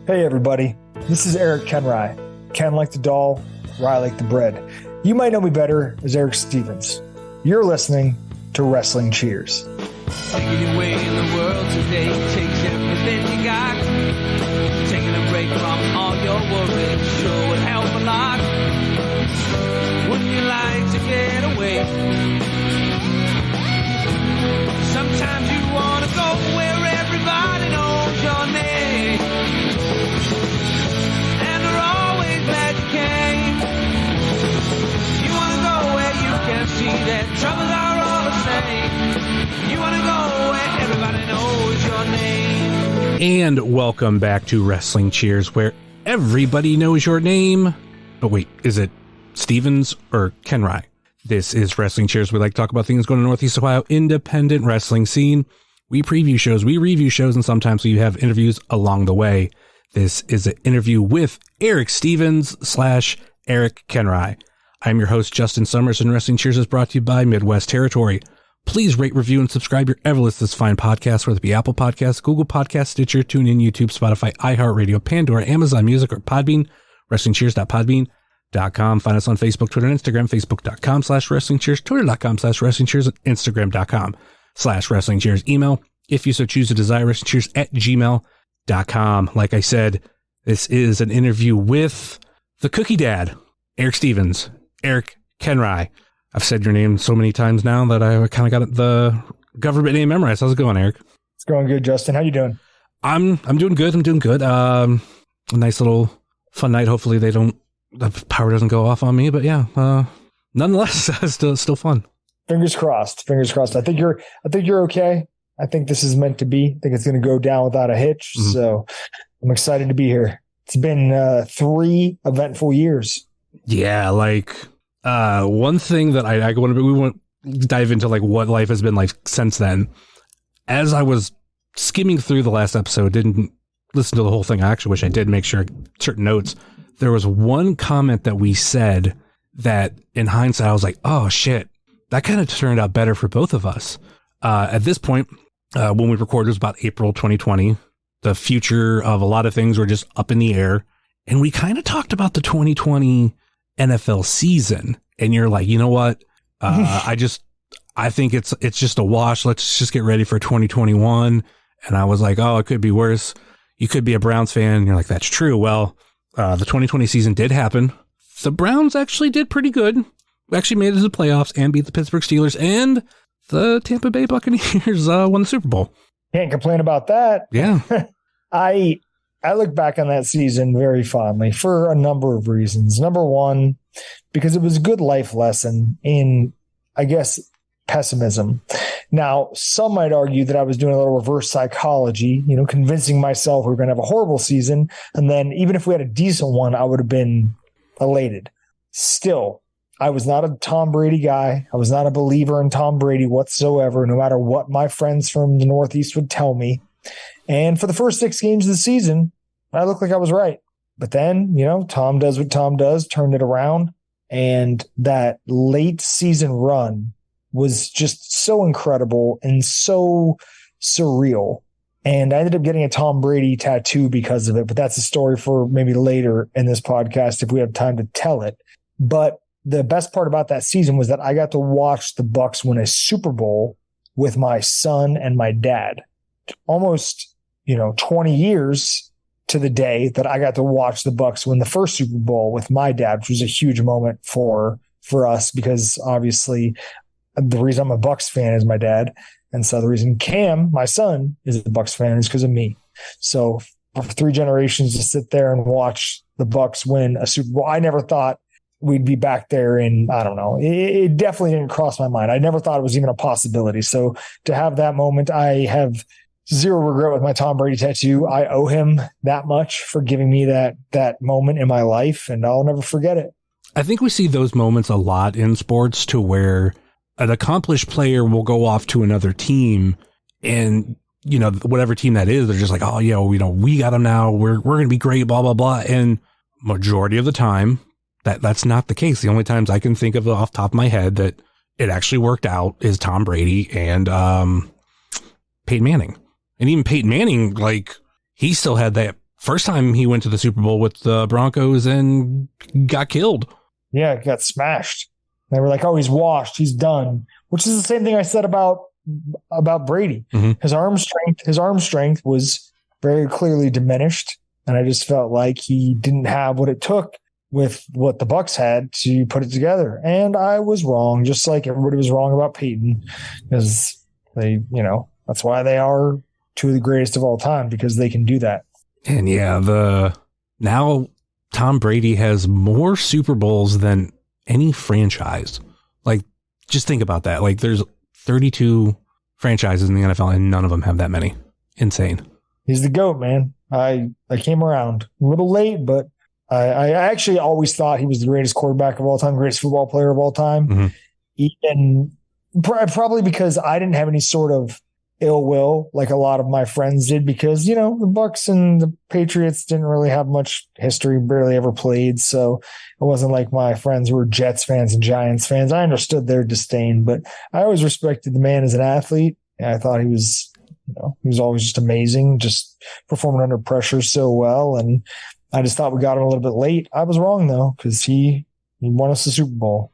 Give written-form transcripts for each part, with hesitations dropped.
Hey everybody, this is Erick Koenreich. Ken like the doll, Rye like the bread. You might know me better as Erick Stevens. You're listening to Wrestling Cheers. Taking your way in the world today takes everything you got. Taking a break from all your worries sure would help a lot. Wouldn't you like to get away? Sometimes you want to go where everybody knows your name. And they're always glad you came. You want to go where you can see that troubles are all the same. You want to go where everybody knows your name. And welcome back to Wrestling Cheers, where everybody knows your name. But wait, is it Stevens or Koenreich? This is Wrestling Cheers. We like to talk about things going on in Northeast Ohio independent wrestling scene. We preview shows, we review shows, and sometimes we have interviews along the way. This is an interview with Erick Stevens / Erick Koenreich. I'm your host, Justin Summers, and Wrestling Cheers is brought to you by Midwest Territory. Please rate, review, and subscribe your ever list this fine podcast, whether it be Apple Podcasts, Google Podcasts, Stitcher, TuneIn, YouTube, Spotify, iHeartRadio, Pandora, Amazon Music, or Podbean. WrestlingCheers.podbean.com. Find us on Facebook, Twitter, and Instagram. Facebook.com/WrestlingCheers, Twitter.com/WrestlingCheers, and Instagram.com/WrestlingCheers. Email, if you so choose to desire, WrestlingCheers@gmail.com. Like I said, this is an interview with the Cookie Dad, Erick Stevens, Erick Koenreich. I've said your name so many times now that I kind of got the government name memorized. How's it going, Erick? It's going good, Justin. How you doing? I'm doing good. I'm doing good. A nice little fun night. Hopefully the power doesn't go off on me, but yeah, nonetheless, still fun. Fingers crossed. Fingers crossed. I think you're okay. I think this is meant to be. I think it's going to go down without a hitch. Mm-hmm. So I'm excited to be here. It's been 3 eventful years. Yeah, one thing that we won't dive into what life has been like since then. As I was skimming through the last episode, didn't listen to the whole thing. I actually wish I did make sure certain notes. There was one comment that we said that in hindsight, I was like, oh shit, that kind of turned out better for both of us. At this point, when we recorded, it was about April 2020. The future of a lot of things were just up in the air. And we kind of talked about the 2020 NFL season. And you're like, you know what? I think it's just a wash. Let's just get ready for 2021. And I was like, oh, it could be worse. You could be a Browns fan. And you're like, that's true. Well, the 2020 season did happen. The Browns actually did pretty good. We actually made it to the playoffs and beat the Pittsburgh Steelers, and the Tampa Bay Buccaneers won the Super Bowl. Can't complain about that. Yeah. I look back on that season very fondly for a number of reasons. Number one, because it was a good life lesson in, I guess, pessimism. Now, some might argue that I was doing a little reverse psychology, convincing myself we were going to have a horrible season. And then even if we had a decent one, I would have been elated. Still, I was not a Tom Brady guy. I was not a believer in Tom Brady whatsoever, no matter what my friends from the Northeast would tell me. And for the first 6 games of the season, I looked like I was right. But then, Tom does what Tom does, turned it around. And that late season run was just so incredible and so surreal. And I ended up getting a Tom Brady tattoo because of it. But that's a story for maybe later in this podcast if we have time to tell it. But the best part about that season was that I got to watch the Bucs win a Super Bowl with my son and my dad. Almost, 20 years to the day that I got to watch the Bucs win the first Super Bowl with my dad, which was a huge moment for us because obviously the reason I'm a Bucs fan is my dad. And so the reason Cam, my son, is a Bucs fan is because of me. So for 3 generations to sit there and watch the Bucs win a Super Bowl, I never thought we'd be back there in, I don't know. It definitely didn't cross my mind. I never thought it was even a possibility. So to have that moment, I have zero regret with my Tom Brady tattoo. I owe him that much for giving me that moment in my life, and I'll never forget it. I think we see those moments a lot in sports to where an accomplished player will go off to another team and, whatever team that is, they're just like, oh, yeah, we got him now. We're going to be great, blah, blah, blah. And majority of the time, that's not the case. The only times I can think of off the top of my head that it actually worked out is Tom Brady and Peyton Manning. And even Peyton Manning, he still had that first time he went to the Super Bowl with the Broncos and got killed. Yeah, got smashed. They were like, "Oh, he's washed. He's done." Which is the same thing I said about Brady. Mm-hmm. His arm strength was very clearly diminished, and I just felt like he didn't have what it took with what the Bucs had to put it together. And I was wrong, just like everybody was wrong about Peyton, because they, that's why they are two of the greatest of all time, because they can do that. And yeah, now Tom Brady has more Super Bowls than any franchise. Like, just think about that. Like, there's 32 franchises in the NFL and none of them have that many. Insane. He's the GOAT, man. I came around a little late, but I actually always thought he was the greatest quarterback of all time, greatest football player of all time. Mm-hmm. Even probably because I didn't have any sort of ill will like a lot of my friends did, because the Bucs and the Patriots didn't really have much history, barely ever played. So it wasn't like my friends who were Jets fans and Giants fans. I understood their disdain, but I always respected the man as an athlete. And I thought he was always just amazing, just performing under pressure so well. And I just thought we got him a little bit late. I was wrong though, because he won us the Super Bowl.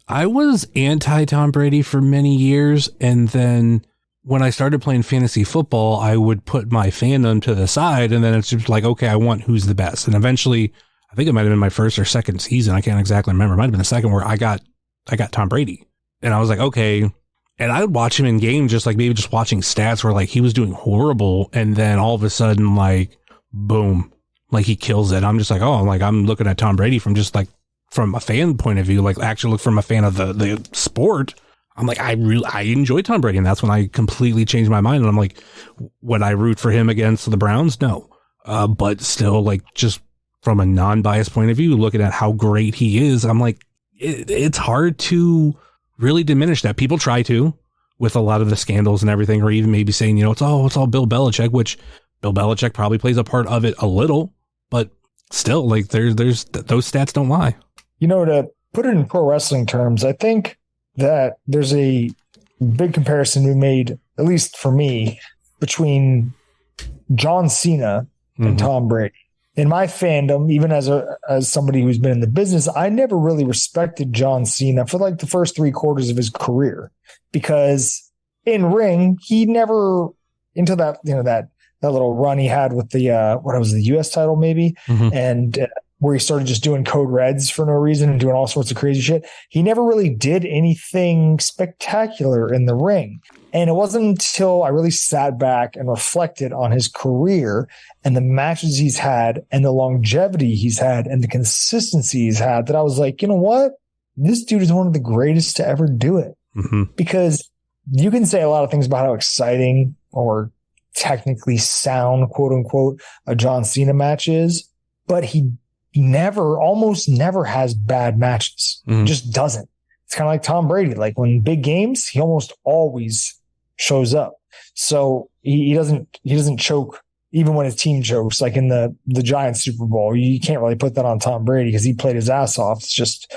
I was anti Tom Brady for many years, and then when I started playing fantasy football, I would put my fandom to the side, and then it's just like, okay, I want who's the best. And eventually, I think it might have been my first or second season. I can't exactly remember. It might have been the second where I got Tom Brady. And I was like, okay. And I would watch him in games, just like maybe just watching stats where like he was doing horrible. And then all of a sudden, like, boom, like he kills it. I'm just like, oh, like I'm looking at Tom Brady from just like, from a fan point of view, like actually look from a fan of the sport. I'm like, I enjoy Tom Brady, and that's when I completely changed my mind. And I'm like, would I root for him against the Browns? No. But still, like, just from a non-biased point of view, looking at how great he is, I'm like, it's hard to really diminish that. People try to, with a lot of the scandals and everything, or even maybe saying, it's all Bill Belichick, which Bill Belichick probably plays a part of it a little, but still, like, there's those stats don't lie. To put it in pro wrestling terms, I think that there's a big comparison we made, at least for me, between John Cena and Tom Brady. In my fandom, even as somebody who's been in the business, I never really respected John Cena for like the first 3 quarters of his career, because in ring, he never, into that, that little run he had with the, the US title maybe. And where he started just doing code reds for no reason and doing all sorts of crazy shit. He never really did anything spectacular in the ring. And it wasn't until I really sat back and reflected on his career and the matches he's had and the longevity he's had and the consistency he's had that I was like, you know what? This dude is one of the greatest to ever do it. Because you can say a lot of things about how exciting or technically sound, quote unquote, a John Cena match is, but he almost never has bad matches. Just doesn't. It's kind of like Tom Brady. Like when big games, he almost always shows up. So he doesn't choke even when his team chokes, like in the Giants Super Bowl. You can't really put that on Tom Brady because he played his ass off. It's just,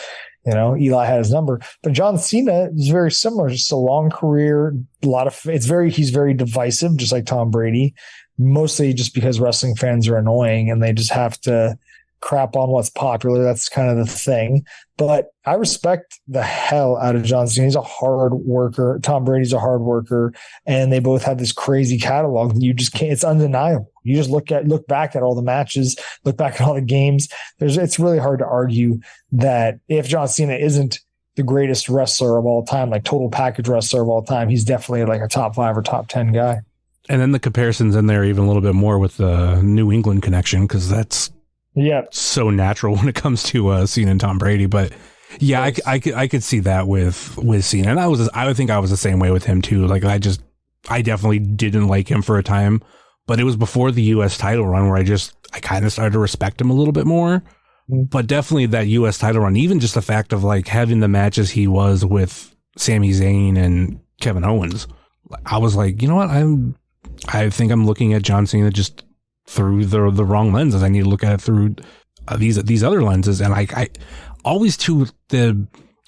Eli had his number. But John Cena is very similar, just a long career, he's very divisive, just like Tom Brady, mostly just because wrestling fans are annoying and they just have to crap on what's popular. That's kind of the thing. But I respect the hell out of John Cena. He's a hard worker. Tom Brady's a hard worker. And they both have this crazy catalog that you just can't, it's undeniable. You just look back at all the matches, look back at all the games. It's really hard to argue that if John Cena isn't the greatest wrestler of all time, like total package wrestler of all time, he's definitely like a top 5 or top 10 guy. And then the comparisons in there even a little bit more with the New England connection, because that's so natural when it comes to Cena and Tom Brady. But yeah, I could see that with Cena, and I think I was the same way with him too. Like I definitely didn't like him for a time, but it was before the U.S. title run where I kind of started to respect him a little bit more. But definitely that U.S. title run, even just the fact of like having the matches he was with Sami Zayn and Kevin Owens, I was like, you know what, I think I'm looking at John Cena just through the wrong lenses. I need to look at it through these other lenses. And I always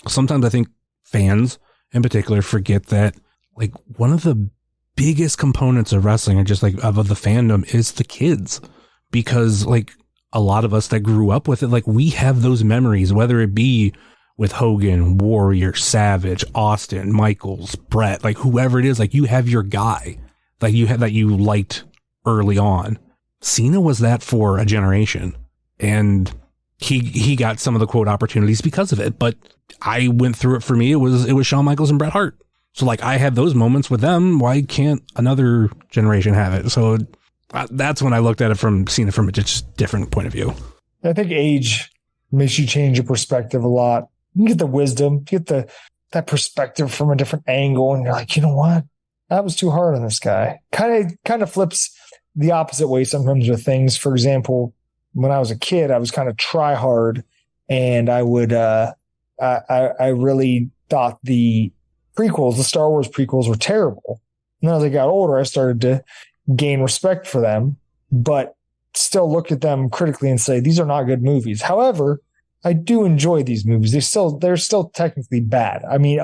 sometimes I think fans in particular forget that like one of the biggest components of wrestling and just like of the fandom is the kids, because like a lot of us that grew up with it, like we have those memories, whether it be with Hogan, Warrior, Savage, Austin, Michaels, Brett, like whoever it is, like you have your guy that you liked early on. Cena was that for a generation, and he got some of the quote opportunities because of it. But I went through it. For me, it was Shawn Michaels and Bret Hart. So like I had those moments with them. Why can't another generation have it? So that's when I looked at it from Cena from a just different point of view. I think age makes you change your perspective a lot. You get the wisdom, you get that perspective from a different angle, and you're like, you know what? That was too hard on this guy. Kind of flips the opposite way sometimes with things. For example, when I was a kid, I was kind of try hard, and I would I really thought the prequels, the Star Wars prequels, were terrible. And then as I got older, I started to gain respect for them, but still look at them critically and say, these are not good movies. However, I do enjoy these movies. They're still technically bad. I mean,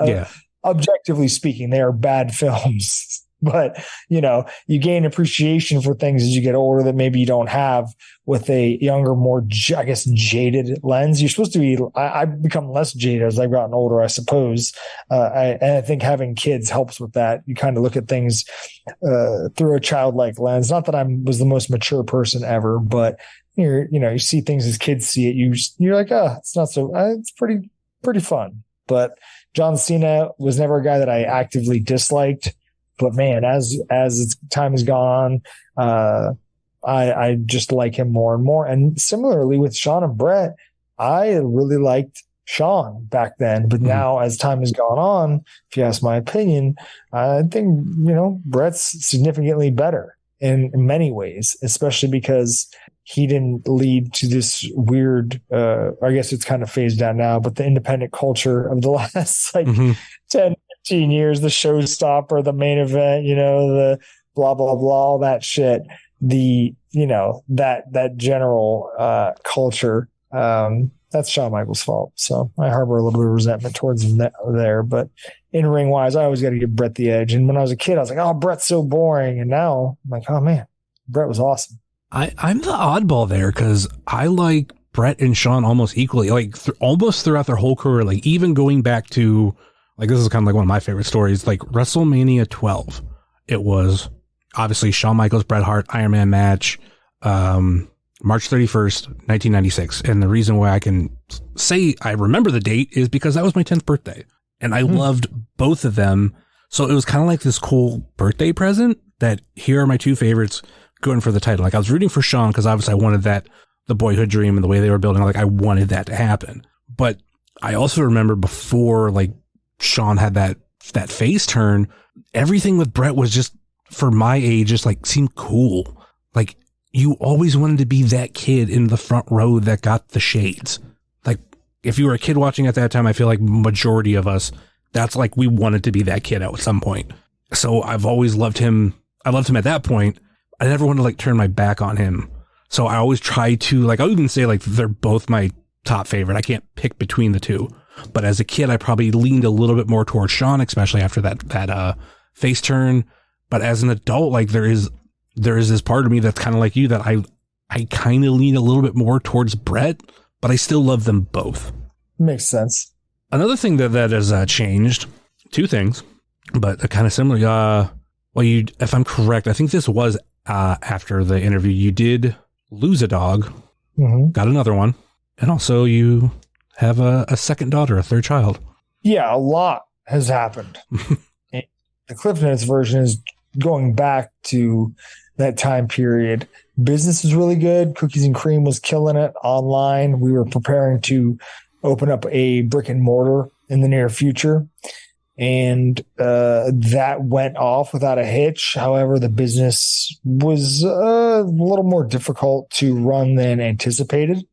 objectively speaking, they are bad films. But, you gain appreciation for things as you get older that maybe you don't have with a younger, more, I guess, jaded lens. You're supposed to be, I've become less jaded as I've gotten older, I suppose. And I think having kids helps with that. You kind of look at things through a childlike lens. Not that I was the most mature person ever, but you see things as kids see it. You're like, it's not so, it's pretty fun. But John Cena was never a guy that I actively disliked. But man, as time has gone on, I just like him more and more. And similarly with Shawn and Brett, I really liked Shawn back then. But now as time has gone on, if you ask my opinion, I think, Brett's significantly better in many ways, especially because he didn't lead to this weird, I guess it's kind of phased out now, but the independent culture of the last 10, 15 years, the showstopper, the main event, the blah, blah, blah, all that shit. That general culture, that's Shawn Michaels' fault. So I harbor a little bit of resentment towards him there. But in ring wise, I always got to give Brett the edge. And when I was a kid, I was like, oh, Brett's so boring. And now I'm like, oh man, Brett was awesome. I'm the oddball there because I like Brett and Shawn almost equally, like almost throughout their whole career, like even going back to, like, this is kind of like one of my favorite stories, like WrestleMania 12. It was obviously Shawn Michaels, Bret Hart, Iron Man match, March 31st, 1996. And the reason why I can say I remember the date is because that was my 10th birthday. And I loved both of them. So it was kind of like this cool birthday present that here are my two favorites going for the title. Like I was rooting for Shawn because obviously I wanted that, the boyhood dream and the way they were building, like I wanted that to happen. But I also remember before like Shawn had that face turn, everything with Brett was just, for my age, just like seemed cool. Like you always wanted to be that kid in the front row that got the shades. Like if you were a kid watching at that time, I feel like majority of us, that's like we wanted to be that kid at some point. So I've always loved him. I loved him at that point. I never wanted to like turn my back on him. So I always try to, like, I'll even say like they're both my top favorite. I can't pick between the two. But as a kid, I probably leaned a little bit more towards Shawn, especially after that face turn. But as an adult, like there is this part of me that's kind of like you, that I kind of lean a little bit more towards Brett, but I still love them both. Makes sense. Another thing that has changed, two things, but kind of similar. Well, if I'm correct, I think this was after the interview, you did lose a dog, got another one, and also you have a second daughter, a third child. Yeah, a lot has happened. The Cliff Notes version is going back to that time period. Business was really good. Cookies and Cream was killing it online. We were preparing to open up a brick and mortar in the near future. And that went off without a hitch. However, the business was a little more difficult to run than anticipated.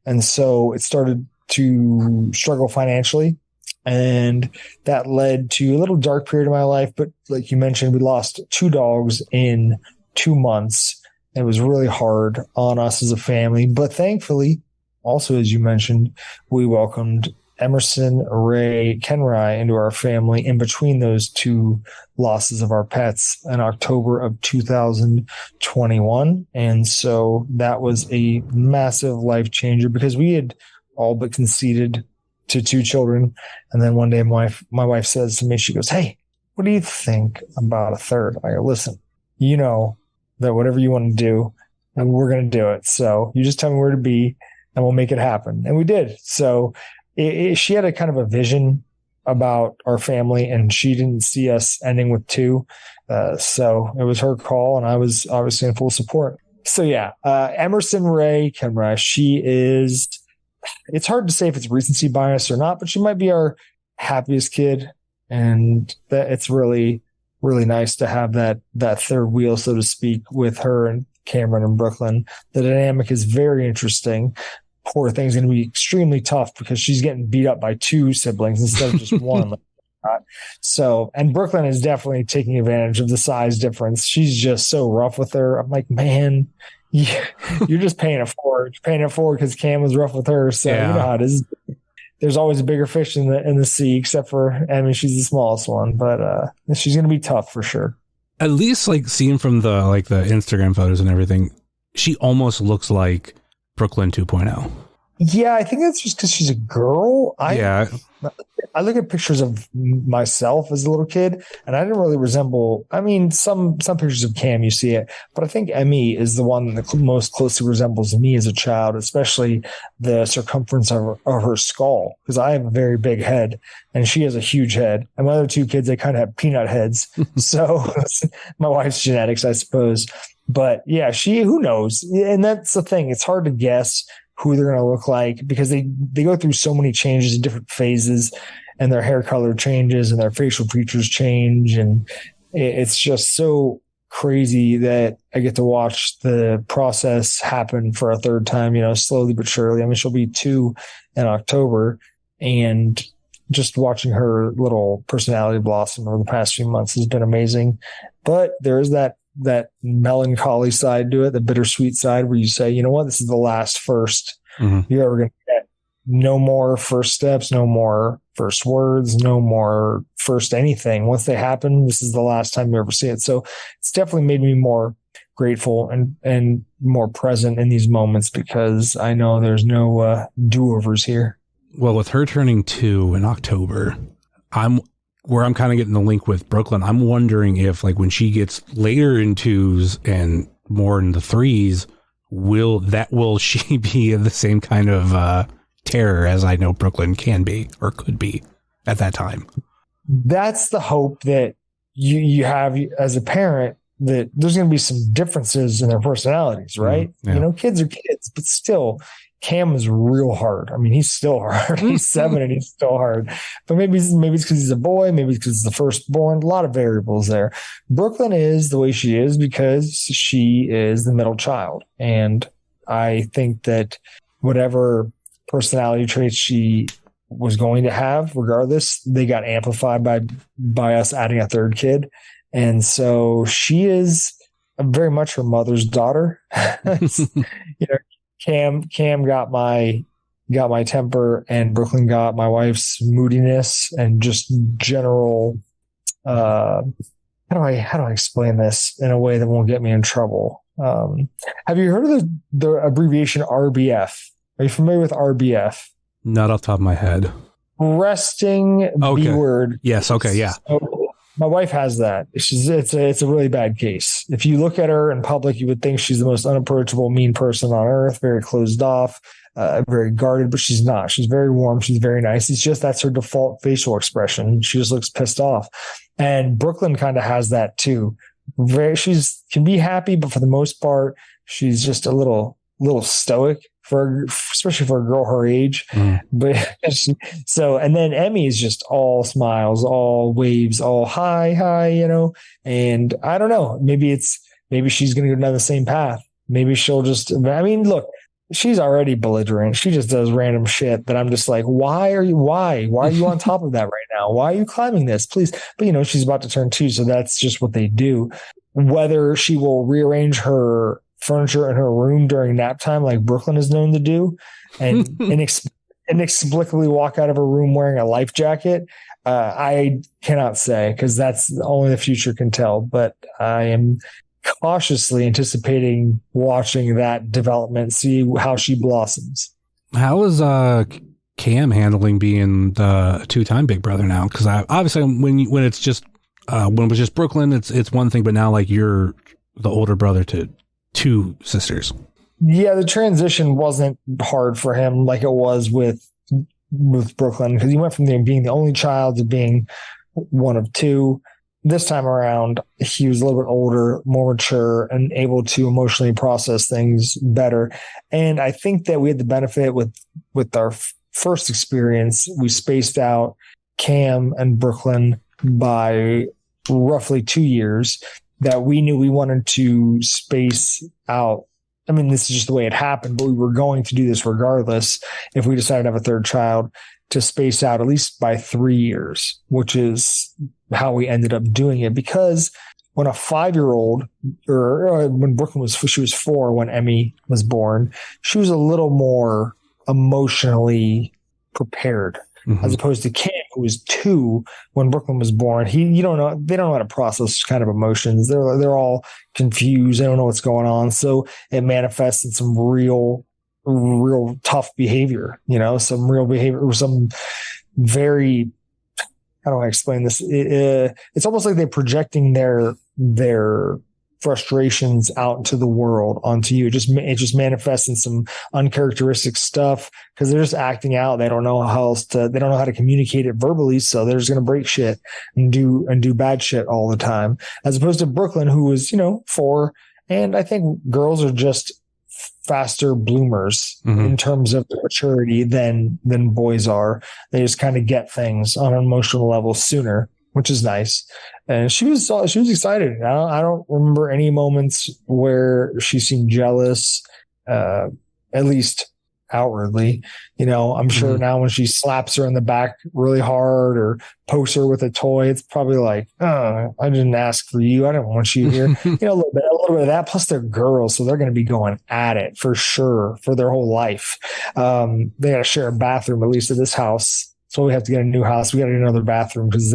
And so it started to struggle financially. And that led to a little dark period of my life. But like you mentioned, we lost 2 dogs in 2 months. It was really hard on us as a family. But thankfully, also, as you mentioned, we welcomed Emerson, Ray, Koenreich into our family in between those two losses of our pets in October of 2021. And so that was a massive life changer because we had all but conceded to two children. And then one day my wife says to me, she goes, "Hey, what do you think about a third?" I go, "Listen, you know that whatever you want to do, and we're going to do it. So you just tell me where to be and we'll make it happen." And we did. So she had a kind of a vision about our family and she didn't see us ending with two. So it was her call and I was obviously in full support. So yeah, Emerson Ray Koenreich, she is, it's hard to say if it's recency bias or not, but she might be our happiest kid. And that it's really, really nice to have that third wheel, so to speak, with her and Cameron and Brooklyn. The dynamic is very interesting. Poor thing's going to be extremely tough because she's getting beat up by two siblings instead of just one. So, and Brooklyn is definitely taking advantage of the size difference. She's just so rough with her. I'm like, man, you're just paying it forward. You're paying it forward because Cam was rough with her. So yeah. You know how it is. There's always a bigger fish in the sea, except for, I mean, she's the smallest one, but she's going to be tough for sure. At least like seeing from the Instagram photos and everything, she almost looks like Brooklyn 2.0. Yeah, I think that's just because she's a girl. I look at pictures of myself as a little kid, and I didn't really resemble. I mean, some pictures of Cam, you see it, but I think Emmy is the one that most closely resembles me as a child, especially the circumference of her skull, because I have a very big head, and she has a huge head. And my other two kids, they kind of have peanut heads. So my wife's genetics, I suppose. But yeah, who knows? And that's the thing. It's hard to guess who they're going to look like because they go through so many changes in different phases, and their hair color changes and their facial features change. And it's just so crazy that I get to watch the process happen for a third time, slowly but surely. I mean, she'll be 2 in October, and just watching her little personality blossom over the past few months has been amazing. But there is that melancholy side to it, the bittersweet side where you say, you know what, this is the last first you're ever going to get. No more first steps, no more first words, no more first anything. Once they happen, this is the last time you ever see it. So it's definitely made me more grateful and more present in these moments because I know there's no do-overs here. Well, with her turning 2 in October, I'm kind of getting the link with Brooklyn. I'm wondering if, like, when she gets later in 2s and more in the 3s, will she be in the same kind of terror as I know Brooklyn can be or could be at that time? That's the hope that you have as a parent, that there's going to be some differences in their personalities, right? Yeah. Kids are kids, but still, Cam is real hard. I mean, he's still hard. He's 7 and he's still hard. But maybe it's because he's a boy. Maybe it's because he's the firstborn. A lot of variables there. Brooklyn is the way she is because she is the middle child. And I think that whatever personality traits she was going to have, regardless, they got amplified by us adding a third kid. And so she is very much her mother's daughter. Cam got my temper, and Brooklyn got my wife's moodiness and just general. How do I explain this in a way that won't get me in trouble? Have you heard of the abbreviation RBF? Are you familiar with RBF? Not off the top of my head. Resting B word. Yes. Okay. Yeah. So, my wife has that. It's a really bad case. If you look at her in public, you would think she's the most unapproachable, mean person on earth, very closed off, very guarded, but she's not. She's very warm. She's very nice. It's just that's her default facial expression. She just looks pissed off. And Brooklyn kind of has that too. Can be happy, but for the most part, she's just a little stoic. Especially for a girl her age. But and then Emmy is just all smiles, all waves, all hi, and I don't know, maybe she's going to go down the same path. Maybe she'll look, she's already belligerent. She just does random shit that I'm just like, why are you on top of that right now? Why are you climbing this? Please. But she's about to turn 2. So that's just what they do. Whether she will rearrange her furniture in her room during nap time, like Brooklyn is known to do, and inexplicably walk out of a room wearing a life jacket, I cannot say, because that's only the future can tell. But I am cautiously anticipating watching that development, see how she blossoms. How is Cam handling being the two-time big brother now? Because obviously when it's just when it was just Brooklyn, it's one thing, but now like you're the older brother to two sisters. Yeah, the transition wasn't hard for him like it was with Brooklyn, because he went from being the only child to being one of two. This time around, he was a little bit older, more mature, and able to emotionally process things better. And I think that we had the benefit with our first experience. We spaced out Cam and Brooklyn by roughly 2 years, that we knew we wanted to space out. I mean, this is just the way it happened, but we were going to do this regardless if we decided to have a third child, to space out at least by 3 years, which is how we ended up doing it. Because when a 5-year-old, or when Brooklyn she was 4 when Emmy was born, she was a little more emotionally prepared, as opposed to Cam, who was 2 when Brooklyn was born. They don't know how to process kind of emotions. They're all confused. They don't know what's going on. So it manifests in some real tough behavior, some real behavior, some very, how do I explain this? It's almost like they're projecting their frustrations out into the world onto you. It just manifests in some uncharacteristic stuff, because they're just acting out. They don't know how to communicate it verbally. So they're just going to break shit and do bad shit all the time, as opposed to Brooklyn, who was, 4. And I think girls are just faster bloomers in terms of maturity than boys are. They just kind of get things on an emotional level sooner, which is nice. And she was excited. I don't remember any moments where she seemed jealous, at least outwardly. I'm sure now when she slaps her in the back really hard or pokes her with a toy, it's probably like, oh, I didn't ask for you. I didn't want you here. A little bit of that. Plus they're girls, so they're going to be going at it for sure for their whole life. They got to share a bathroom, at least at this house. So we have to get a new house. We got to get another bathroom, because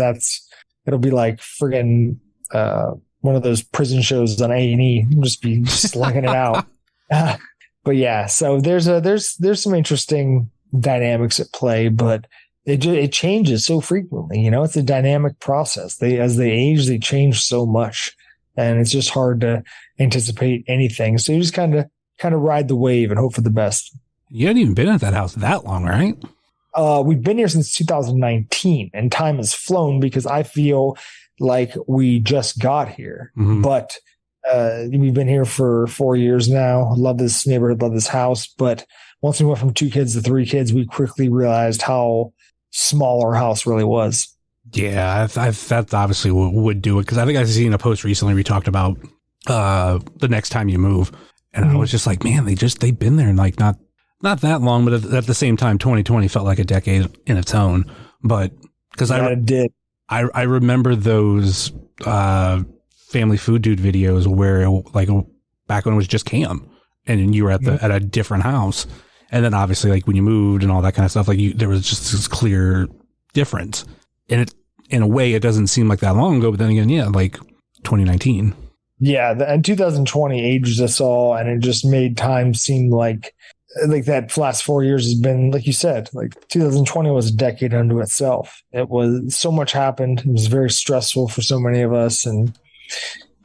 it'll be like friggin' one of those prison shows on A&E. Just be slugging it out. But yeah, so there's some interesting dynamics at play, but it changes so frequently. It's a dynamic process. As they age, they change so much, and it's just hard to anticipate anything. So you just kind of ride the wave and hope for the best. You hadn't even been at that house that long, right? We've been here since 2019, and time has flown, because I feel like we just got here, but we've been here for 4 years now. Love this neighborhood, love this house. But once we went from 2 kids to 3 kids, we quickly realized how small our house really was. Yeah, that obviously would do it. Because I think I've seen a post recently where we talked about the next time you move. And I was just like, man, they've been there and like not that long, but at the same time, 2020 felt like a decade in its own. But because I remember those Family Food Dude videos where like back when it was just Cam and you were at a different house, and then obviously like when you moved and all that kind of stuff, like there was just this clear difference. And it, in a way, it doesn't seem like that long ago, but then again, yeah, like 2019. Yeah, and 2020 aged us all, and it just made time seem like that last 4 years has been, like you said, like 2020 was a decade unto itself. It was, so much happened. It was very stressful for so many of us. And,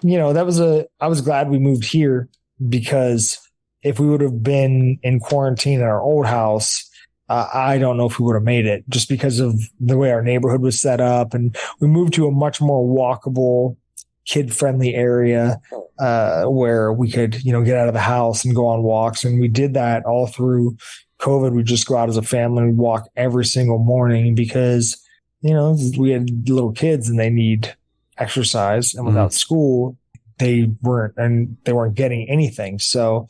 I was glad we moved here, because if we would have been in quarantine at our old house, I don't know if we would have made it, just because of the way our neighborhood was set up. And we moved to a much more walkable, kid-friendly area where we could, get out of the house and go on walks. And we did that all through COVID. We'd just go out as a family and walk every single morning, because, we had little kids and they need exercise, and without school, they weren't getting anything. So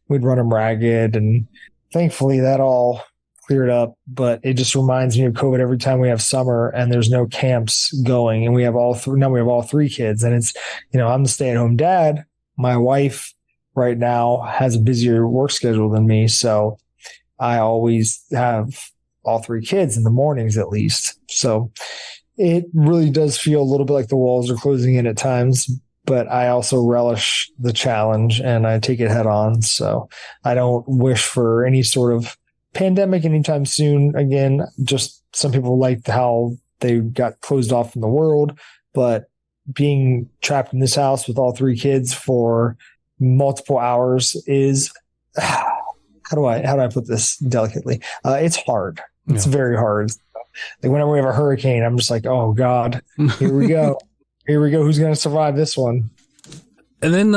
we'd run them ragged, and thankfully that all cleared up. But it just reminds me of COVID every time we have summer and there's no camps going, and we have all 3 kids, and it's, I'm the stay-at-home dad. My wife right now has a busier work schedule than me, so I always have all 3 kids in the mornings at least. So it really does feel a little bit like the walls are closing in at times, but I also relish the challenge and I take it head on. So I don't wish for any sort of pandemic anytime soon. Again, just some people liked how they got closed off from the world, but being trapped in this house with all 3 kids for multiple hours is, how do I put this delicately? It's hard. It's very hard. Like whenever we have a hurricane, I'm just like, oh God, here we go. Here we go. Who's going to survive this one? And then,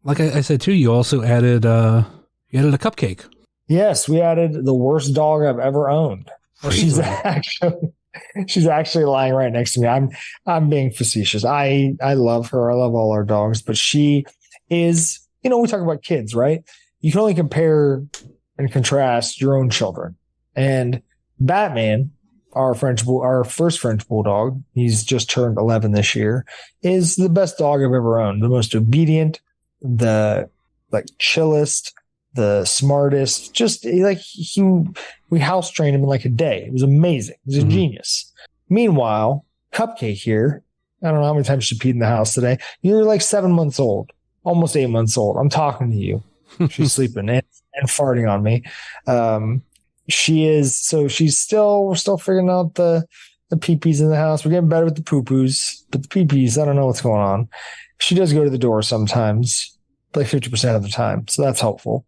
like I said too, you also added a cupcake. Yes, we added the worst dog I've ever owned. She's actually lying right next to me. I'm being facetious. I love her. I love all our dogs, but she is, we talk about kids, right? You can only compare and contrast your own children. And Batman, our first French bulldog, he's just turned 11 this year, is the best dog I've ever owned. The most obedient, the chillest, the smartest. Just we house trained him in like a day. It was amazing. He was a genius. Meanwhile, Cupcake here, I don't know how many times she peed in the house today. You're like 7 months old, almost 8 months old. I'm talking to you. She's sleeping and farting on me. We're still figuring out the pee-pees in the house. We're getting better with the poo-poos, but the pee-pees, I don't know what's going on. She does go to the door sometimes, like 50% of the time. So that's helpful.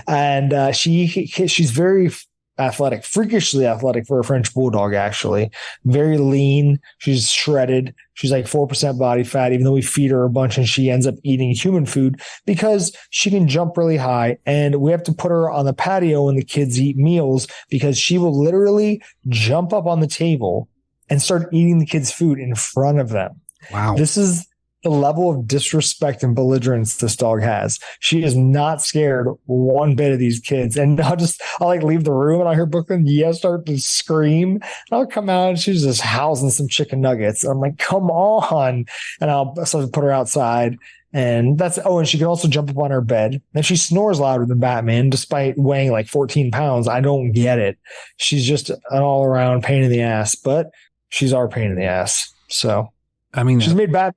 And she's very athletic, freakishly athletic for a French bulldog, actually. Very lean. She's shredded. She's like 4% body fat, even though we feed her a bunch and she ends up eating human food because she can jump really high. And we have to put her on the patio when the kids eat meals because she will literally jump up on the table and start eating the kids' food in front of them. Wow. This is the level of disrespect and belligerence this dog has. She is not scared one bit of these kids. And I'll leave the room and I hear Brooklyn start to scream. And I'll come out and she's just housing some chicken nuggets. I'm like, come on. And I'll start to put her outside. And and she can also jump up on her bed. And she snores louder than Batman, despite weighing like 14 pounds. I don't get it. She's just an all around pain in the ass, but she's our pain in the ass. So, I mean, she's made Batman.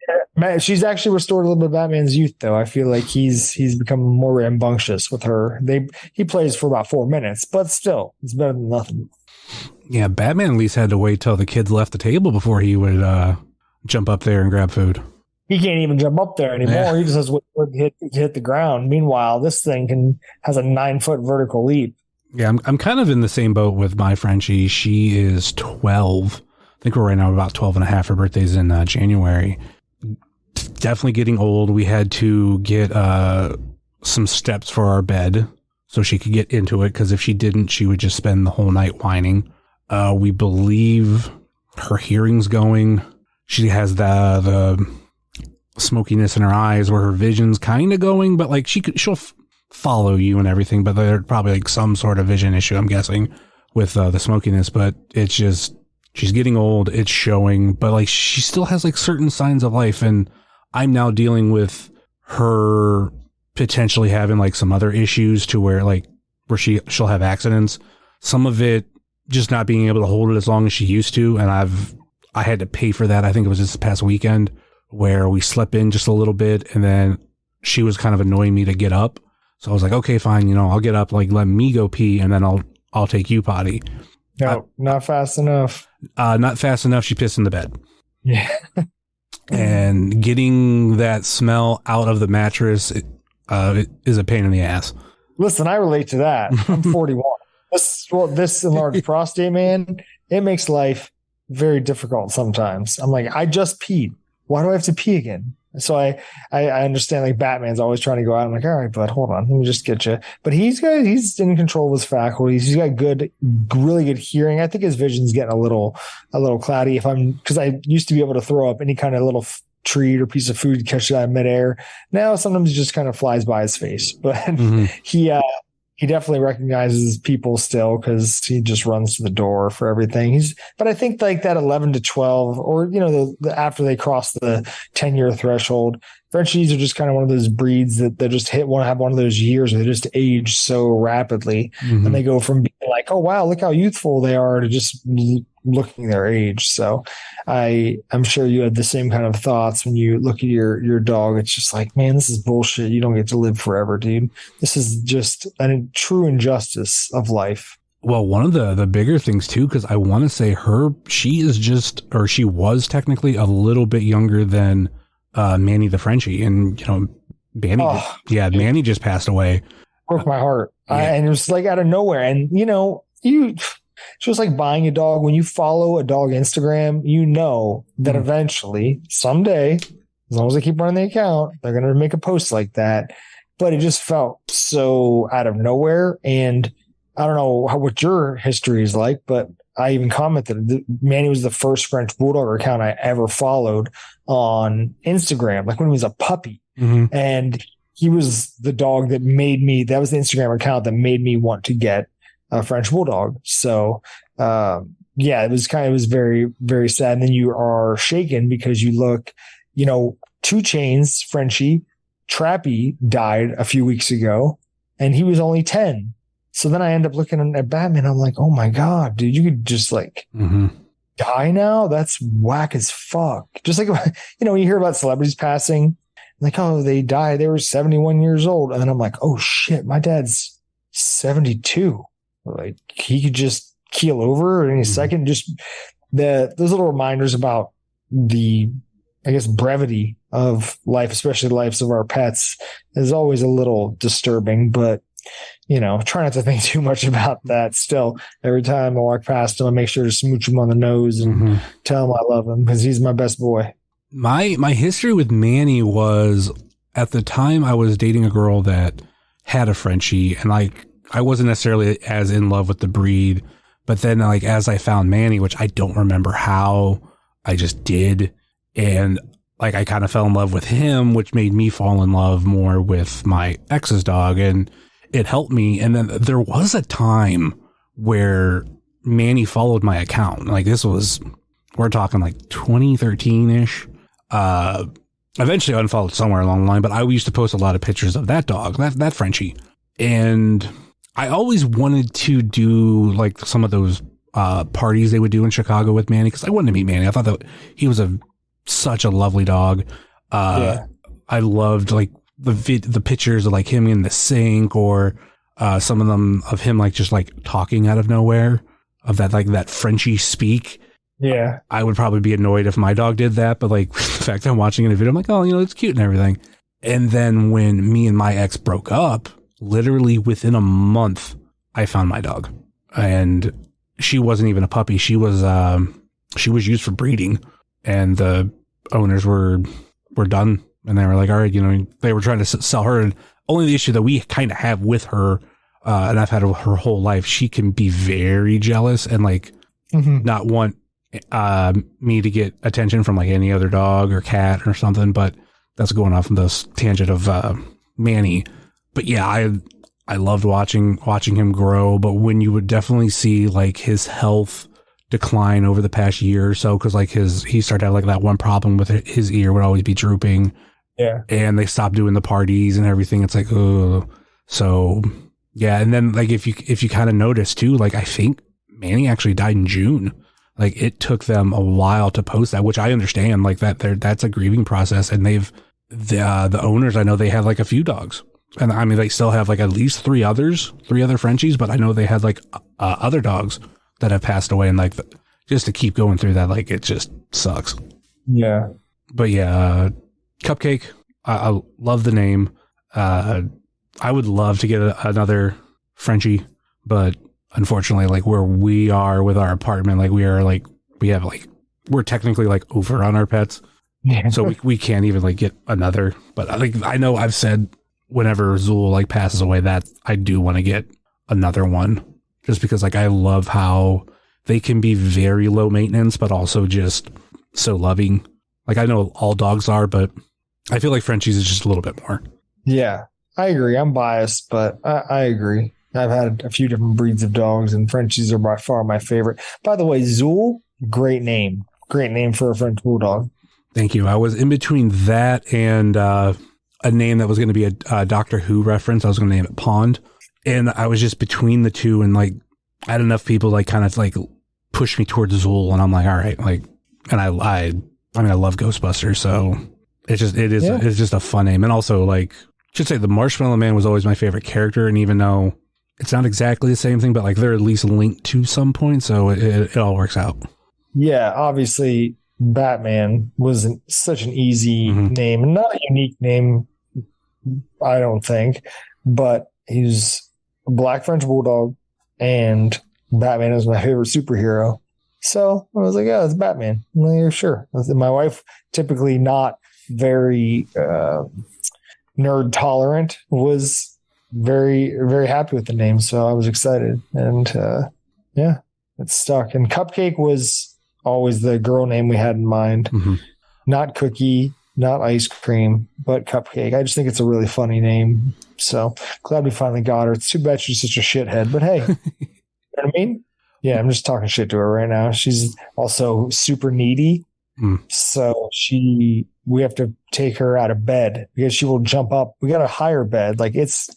She's actually restored a little bit of Batman's youth, though. I feel like he's become more rambunctious with her. He plays for about 4 minutes, but still, it's better than nothing. Yeah, Batman at least had to wait till the kids left the table before he would jump up there and grab food. He can't even jump up there anymore. Yeah. He just has to hit the ground. Meanwhile, this thing has a 9-foot vertical leap. Yeah, I'm kind of in the same boat with my Frenchie. She is 12. I think we're right now about 12 and a half. Her birthday's in January. Definitely getting old. We had to get some steps for our bed so she could get into it, because if she didn't, she would just spend the whole night whining. We believe her hearing's going. She has the smokiness in her eyes where her vision's kind of going, but like she'll follow you and everything, but there's probably like some sort of vision issue, I'm guessing, with the smokiness. But it's just, she's getting old, it's showing, but like she still has like certain signs of life. And I'm now dealing with her potentially having like some other issues to where she'll have accidents. Some of it just not being able to hold it as long as she used to. And I had to pay for that. I think it was this past weekend where we slept in just a little bit and then she was kind of annoying me to get up. So I was like, okay, fine. I'll get up, like let me go pee and then I'll take you potty. No, not fast enough. Not fast enough. She pissed in the bed. Yeah. And getting that smell out of the mattress is a pain in the ass. Listen, I relate to that. I'm 41. This enlarged prostate, man, it makes life very difficult sometimes. I'm like, I just peed. Why do I have to pee again? So I understand, like, Batman's always trying to go out. I'm like, all right, bud, hold on, let me just get you. But he's in control of his faculties. He's got really good hearing. I think his vision's getting a little cloudy. Because I used to be able to throw up any kind of little treat or piece of food, catch it out of midair. Now sometimes it just kind of flies by his face. But he he definitely recognizes people still because he just runs to the door for everything. But I think like that 11 to 12, or after they cross the 10-year threshold, Frenchies are just kind of one of those breeds that they just want to have one of those years where they just age so rapidly, and they go from being like, oh wow, look how youthful they are, to just looking their age. So I'm sure you had the same kind of thoughts when you look at your dog. It's just like, man, this is bullshit. You don't get to live forever, dude. This is just a true injustice of life. Well, one of the bigger things too, because I want to say she was technically a little bit younger than Manny the Frenchie, and Manny just passed away. Broke my heart. Yeah. And it was like out of nowhere. And it's just like buying a dog. When you follow a dog Instagram, you know that eventually, someday, as long as they keep running the account, they're going to make a post like that. But it just felt so out of nowhere. And I don't know what your history is like, but I even commented that Manny was the first French Bulldog account I ever followed on Instagram, like when he was a puppy. And he was the dog that was the Instagram account that made me want to get a French Bulldog. So, it was very, very sad. And then you are shaken because you look, 2 Chainz, Frenchie, Trappy died a few weeks ago, and he was only 10. So then I end up looking at Batman. I'm like, oh my God, dude, you could just die now? That's whack as fuck. Just like, when you hear about celebrities passing, like, oh, they died. They were 71 years old. And then I'm like, oh shit, my dad's 72. Like, he could just keel over at any second. Just those little reminders about the, I guess, brevity of life, especially the lives of our pets, is always a little disturbing. But try not to think too much about that. Still, every time I walk past him, I make sure to smooch him on the nose and tell him I love him because he's my best boy. My history with Manny was, at the time I was dating a girl that had a Frenchie, and I wasn't necessarily as in love with the breed, but then as I found Manny, which I don't remember how, I just did, and I kind of fell in love with him, which made me fall in love more with my ex's dog, and it helped me. And then there was a time where Manny followed my account. We're talking 2013-ish. Eventually I unfollowed somewhere along the line, but I used to post a lot of pictures of that dog, that Frenchie. And I always wanted to do some of those parties they would do in Chicago with Manny, because I wanted to meet Manny. I thought that he was such a lovely dog. I loved the pictures of him in the sink, or some of them of him just talking out of nowhere, of that Frenchie speak. Yeah. I would probably be annoyed if my dog did that, but the fact that I'm watching in a video, I'm like, oh, it's cute and everything. And then when me and my ex broke up, literally within a month, I found my dog, and she wasn't even a puppy. She was used for breeding, and the owners were done. And they were like, all right, they were trying to sell her. And only the issue that we kind of have with her, and I've had her whole life, she can be very jealous and not want me to get attention from any other dog or cat or something. But that's going off on this tangent of Manny. But yeah, I loved watching him grow. But when you would definitely see his health decline over the past year or so, because he started to have that one problem with his ear would always be drooping. Yeah. And they stopped doing the parties and everything. It's oh. So yeah. And then if you kind of notice too, I think Manny actually died in June. It took them a while to post that, which I understand. That's a grieving process. And the owners, I know they have a few dogs, and I mean, they still have at least three other Frenchies, but I know they had other dogs that have passed away, and just to keep going through that, it just sucks. Yeah. But yeah, Cupcake, I love the name. I would love to get another Frenchie, but unfortunately, where we are with our apartment, we're technically over on our pets. Yeah. So we can't even get another. But I know I've said whenever Zool passes away that I do want to get another one, just because I love how they can be very low maintenance, but also just so loving. I know all dogs are, but I feel Frenchies is just a little bit more. Yeah, I agree. I'm biased, but I agree. I've had a few different breeds of dogs, and Frenchies are by far my favorite. By the way, Zool, great name. Great name for a French bulldog. Thank you. I was in between that and a name that was going to be a Doctor Who reference. I was going to name it Pond. And I was just between the two, and like I had enough people like kind of like push me towards Zool, and I'm like, all right, like, and I love Ghostbusters, so it's just a fun name. And also, like, should say the Marshmallow Man was always my favorite character, and even though it's not exactly the same thing, but like they're at least linked to some point, so it all works out. Yeah, obviously Batman was such an easy name, and not a unique name, I don't think, but he's a black French bulldog, and Batman is my favorite superhero. So I was like, yeah, it's Batman. I'm like, yeah, sure. My wife, typically not very nerd tolerant, was very, very happy with the name. So I was excited. And yeah, it stuck. And Cupcake was always the girl name we had in mind. Not Cookie, not Ice Cream, but Cupcake. I just think it's a really funny name. So glad we finally got her. It's too bad she's such a shithead, but hey, you know what I mean? Yeah, I'm just talking shit to her right now. She's also super needy. So we have to take her out of bed because she will jump up. We got a higher bed. Like it's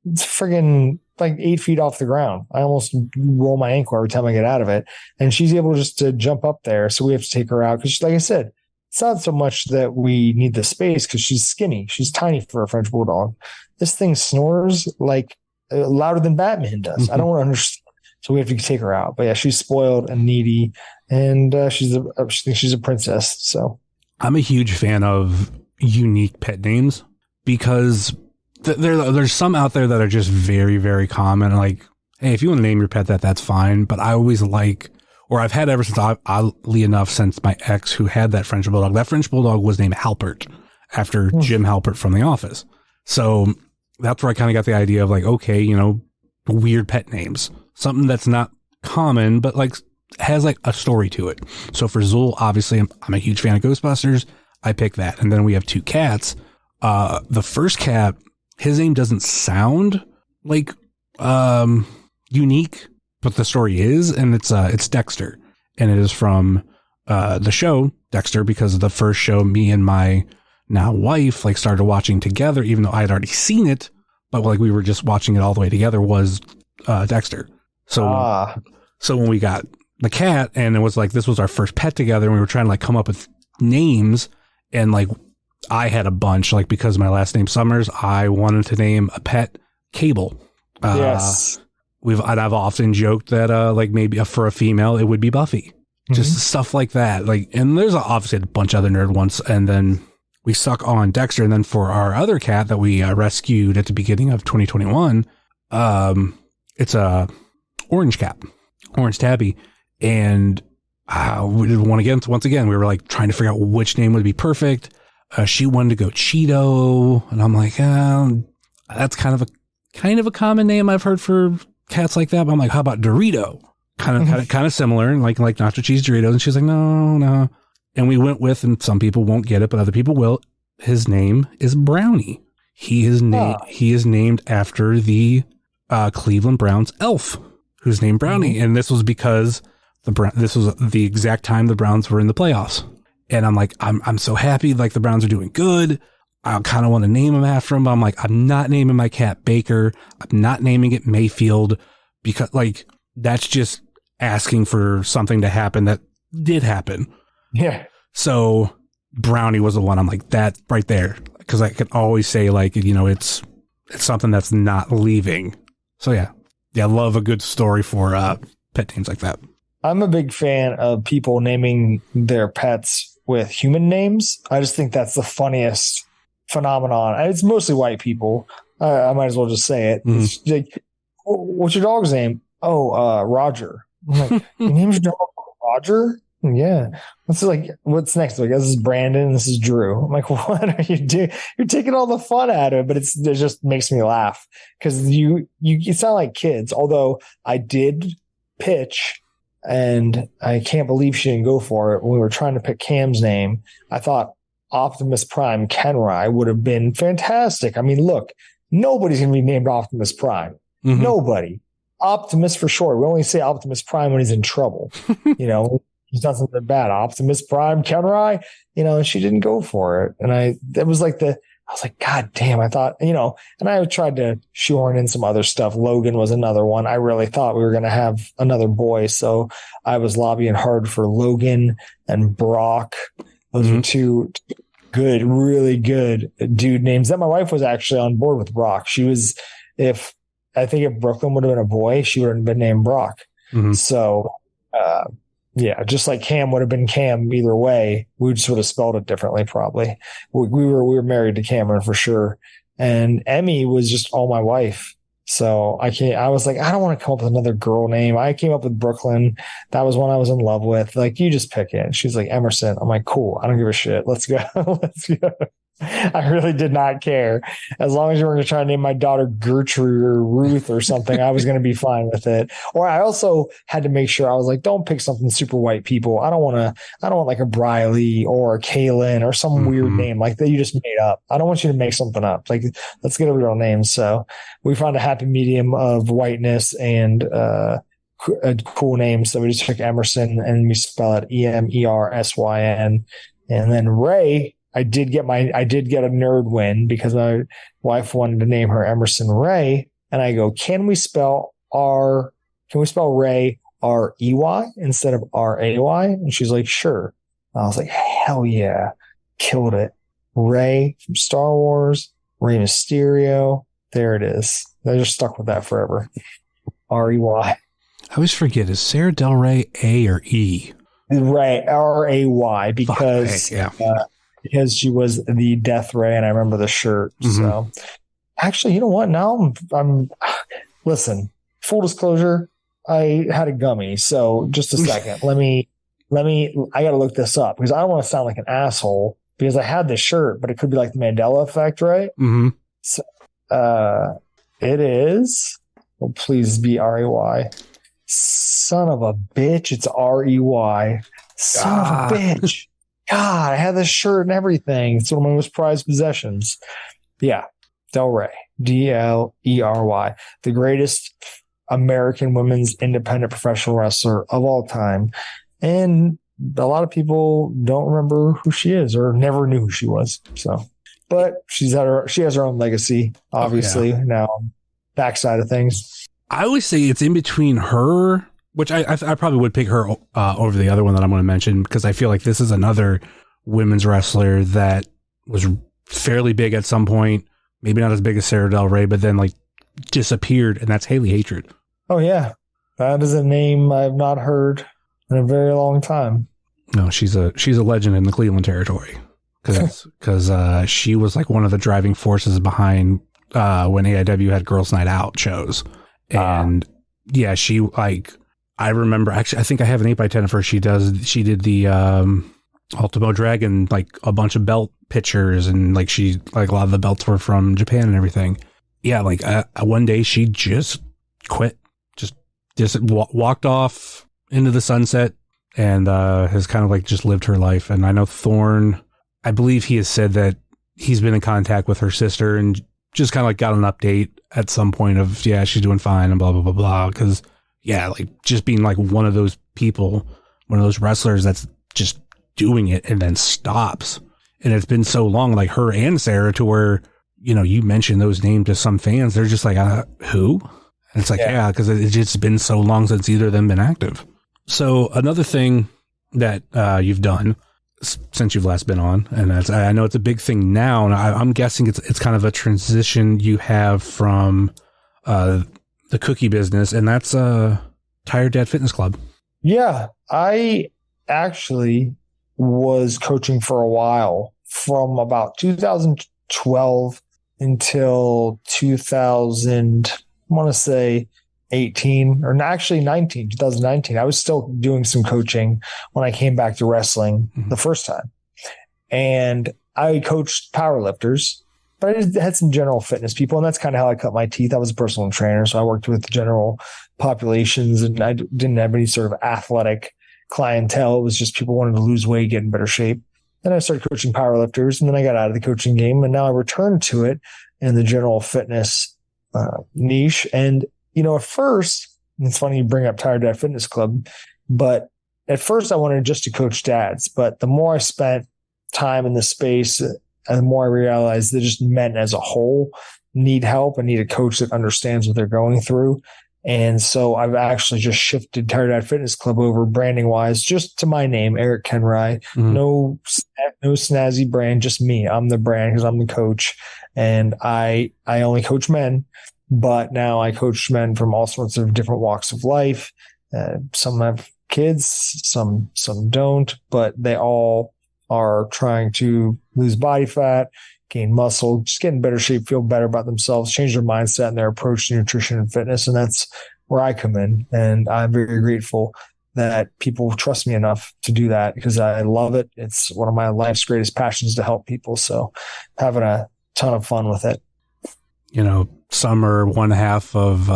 friggin' like 8 feet off the ground. I almost roll my ankle every time I get out of it. And she's able just to jump up there. So we have to take her out because, like I said, it's not so much that we need the space because she's skinny. She's tiny for a French bulldog. This thing snores like louder than Batman does. I don't understand. So we have to take her out. But yeah, she's spoiled and needy, and she thinks she's a princess. So I'm a huge fan of unique pet names because there's some out there that are just very, very common. Like, hey, if you want to name your pet that, that's fine. But I always like, or I've had ever since, oddly enough, since my ex who had that French bulldog. That French bulldog was named Halpert after Jim Halpert from The Office. So that's where I kind of got the idea of like, okay, you know, weird pet names. Something that's not common, but like has like a story to it. So for Zool, obviously, I'm a huge fan of Ghostbusters. I picked that. And then we have two cats. The first cat, his name doesn't sound like unique, but the story is, and it's Dexter. And it is from the show Dexter, because of the first show me and my now wife like started watching together, even though I had already seen it, but like we were just watching it all the way together, was Dexter. So when we got the cat, and it was like, this was our first pet together, and we were trying to like come up with names, and like I had a bunch, like because my last name Summers, I wanted to name a pet Cable. Yes. I've often joked that like maybe for a female it would be Buffy. Just stuff like that. Like, and there's obviously a bunch of other nerd ones, and then we stuck on Dexter. And then for our other cat that we rescued at the beginning of 2021, it's a orange cat, Orange Tabby. And we did one again. Once again, we were like trying to figure out which name would be perfect. She wanted to go Cheeto, and I'm like, that's kind of a common name I've heard for cats like that. But I'm like, how about Dorito? Kind of similar, like nacho cheese Doritos. And she's like, no. And we went with, and some people won't get it, but other people will. His name is Brownie. He is named after the Cleveland Browns elf, who's named Brownie. And this was because this was the exact time the Browns were in the playoffs. And I'm like, I'm so happy. Like the Browns are doing good. I kind of want to name him after him. But I'm like, I'm not naming my cat Baker. I'm not naming it Mayfield, because like that's just asking for something to happen that did happen. Yeah. So Brownie was the one. I'm like, that right there. Because I could always say like, you know, it's something that's not leaving. So yeah, I love a good story for pet names like that. I'm a big fan of people naming their pets with human names. I just think that's the funniest phenomenon. It's mostly white people. I might as well just say it. It's like, what's your dog's name? Oh, Roger. I'm like, your name's your dog Roger? Yeah. What's next? Like, this is Brandon. This is Drew. I'm like, what are you doing? You're taking all the fun out of it, but it just makes me laugh because you sound like kids. Although I did pitch, and I can't believe she didn't go for it. When we were trying to pick Cam's name, I thought Optimus Prime Koenreich would have been fantastic. I mean, look, nobody's going to be named Optimus Prime. Nobody. Optimus for sure. We only say Optimus Prime when he's in trouble. He's done something bad. Optimus Prime, Koenreich, and she didn't go for it. And I was like, God damn, I thought, and I tried to shoehorn in some other stuff. Logan was another one. I really thought we were going to have another boy. So I was lobbying hard for Logan and Brock. Those are two good, really good dude names that my wife was actually on board with. Brock. She was, if Brooklyn would have been a boy, she would have been named Brock. So, yeah, just like Cam would have been Cam either way, we just would have spelled it differently probably. We were married to Cameron for sure. And Emmy was just all my wife. So I was like, I don't want to come up with another girl name. I came up with Brooklyn. That was one I was in love with. Like, you just pick it. She's like, Emerson. I'm like, cool. I don't give a shit. Let's go. Let's go. I really did not care. As long as you were going to try to name my daughter Gertrude or Ruth or something, I was going to be fine with it. Or I also had to make sure, I was like, don't pick something super white people. I don't want like a Briley or a Kaylin or some weird name like that you just made up. I don't want you to make something up. Like, let's get a real name. So we found a happy medium of whiteness and a cool name. So we just took Emerson and we spell it Emersyn. And then Ray, I did get a nerd win because my wife wanted to name her Emerson Ray. And I go, can we spell Ray R-E-Y instead of R-A-Y? And she's like, sure. And I was like, hell yeah. Killed it. Ray from Star Wars, Rey Mysterio. There it is. I just stuck with that forever. R-E-Y. I always forget, is Sarah Del Rey A or E? Ray, R-A-Y, because because she was the Death Ray, and I remember the shirt. So actually, you know what? Now I'm listen, full disclosure, I had a gummy. So just a second. Let me, I got to look this up because I don't want to sound like an asshole because I had this shirt, but it could be like the Mandela effect, right? So, it is, well, please be R-E-Y. Son of a bitch. It's R-E-Y. Son of a bitch. God, I had this shirt and everything. It's one of my most prized possessions. Yeah. Del Rey. D-L-E-R-Y. The greatest American women's independent professional wrestler of all time. And a lot of people don't remember who she is or never knew who she was. So, but she has her own legacy, obviously, now backside of things. I always say it's in between her, which I probably would pick her over the other one that I'm going to mention because I feel like this is another women's wrestler that was fairly big at some point, maybe not as big as Sarah Del Rey, but then like disappeared, and that's Haley Hatred. Oh yeah, that is a name I've not heard in a very long time. No, she's a legend in the Cleveland territory because she was like one of the driving forces behind when AIW had Girls Night Out shows, and yeah, she like. I remember, actually, I think I have an 8x10 of her. She did the Ultimo Dragon, like a bunch of belt pictures, and like a lot of the belts were from Japan and everything. Yeah, like one day she just quit, just walked off into the sunset and has kind of like just lived her life. And I know Thorne, I believe he has said that he's been in contact with her sister and just kind of like got an update at some point of, yeah, she's doing fine and blah, blah, blah, blah. Because yeah, like just being like one of those people, one of those wrestlers that's just doing it and then stops. And it's been so long, like her and Sarah, to where, you mention those names to some fans, they're just like, who? And it's like, yeah, because it's just been so long since either of them been active. So another thing that you've done since you've last been on, and I know it's a big thing now, and I'm guessing it's kind of a transition you have from the cookie business, and that's Tired Dad Fitness Club. Yeah, I actually was coaching for a while from about 2012 until 2018 or actually 2019. I was still doing some coaching when I came back to wrestling the first time, and I coached powerlifters. But I had some general fitness people, and that's kind of how I cut my teeth. I was a personal trainer, so I worked with general populations, and I didn't have any sort of athletic clientele. It was just people wanted to lose weight, get in better shape. Then I started coaching powerlifters, and then I got out of the coaching game, and now I returned to it in the general fitness niche. And, at first, it's funny you bring up Tired Dad Fitness Club, but at first I wanted just to coach dads. But the more I spent time in the space, and the more I realized that just men as a whole need help and need a coach that understands what they're going through. And so I've actually just shifted Tired Dad Fitness Club over branding wise, just to my name, Erick Koenreich. Mm-hmm. No snazzy brand, just me. I'm the brand because I'm the coach, and I only coach men, but now I coach men from all sorts of different walks of life. Some have kids, some don't, but they all are trying to lose body fat, gain muscle, just get in better shape, feel better about themselves, change their mindset and their approach to nutrition and fitness. And that's where I come in. And I'm very grateful that people trust me enough to do that because I love it. It's one of my life's greatest passions to help people. So having a ton of fun with it. Some are one half of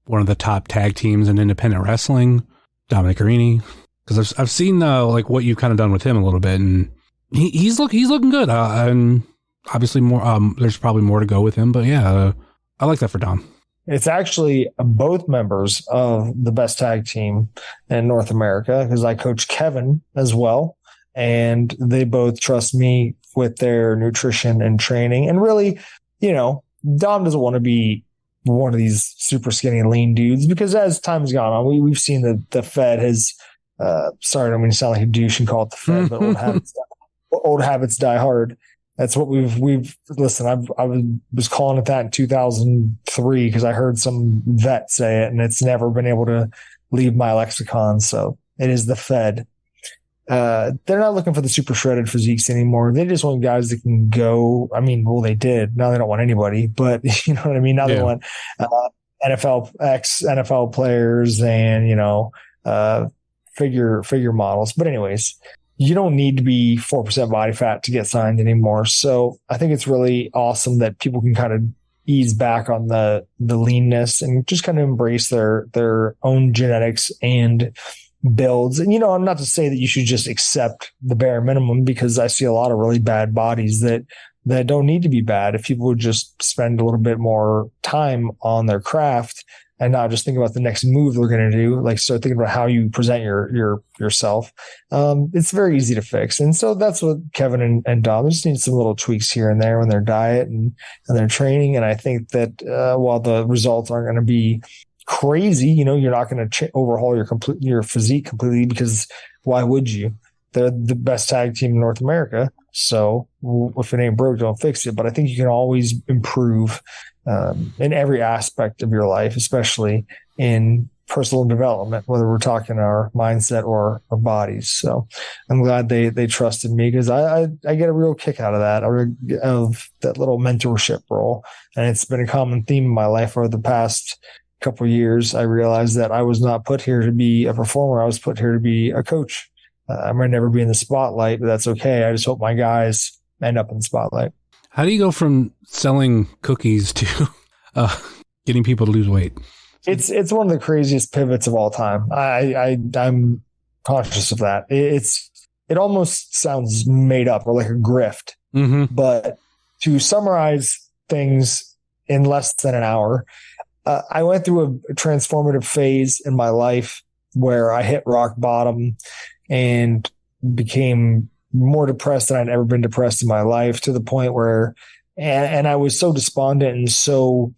one of the top tag teams in independent wrestling, Dominic Arini. Because I've seen what you've kind of done with him a little bit, and he's looking good. And obviously more. There's probably more to go with him, but yeah, I like that for Dom. It's actually both members of the best tag team in North America because I coach Kevin as well, and they both trust me with their nutrition and training. And really, Dom doesn't want to be one of these super skinny, lean dudes because as time's gone on, we've seen that the Fed has. Sorry, I don't mean to sound like a douche and call it the Fed, but old habits die hard. That's what we've listen. I was calling it that in 2003 because I heard some vet say it, and it's never been able to leave my lexicon. So it is the Fed. They're not looking for the super shredded physiques anymore. They just want guys that can go. I mean, well, they did. Now they don't want anybody, but you know what I mean. Now they want NFL players and figure models. But anyways, you don't need to be 4% body fat to get signed anymore. So I think it's really awesome that people can kind of ease back on the leanness and just kind of embrace their own genetics and builds. And, I'm not to say that you should just accept the bare minimum because I see a lot of really bad bodies that don't need to be bad. If people would just spend a little bit more time on their craft and not just think about the next move they're going to do, like start thinking about how you present yourself. It's very easy to fix. And so that's what Kevin and Dom just need some little tweaks here and there in their diet and their training. And I think that while the results aren't going to be crazy, you're not going to overhaul your physique completely because why would you? They're the best tag team in North America. So if it ain't broke, don't fix it. But I think you can always improve in every aspect of your life, especially in personal development, whether we're talking our mindset or our bodies. So I'm glad they trusted me because I get a real kick out of that, of that little mentorship role. And it's been a common theme in my life over the past couple of years. I realized that I was not put here to be a performer. I was put here to be a coach. I might never be in the spotlight, but that's okay. I just hope my guys end up in the spotlight. How do you go from selling cookies to getting people to lose weight? It's one of the craziest pivots of all time. I'm conscious of that. It almost sounds made up or like a grift, but to summarize things in less than an hour, I went through a transformative phase in my life where I hit rock bottom and became more depressed than I'd ever been depressed in my life, to the point where, and I was so despondent and so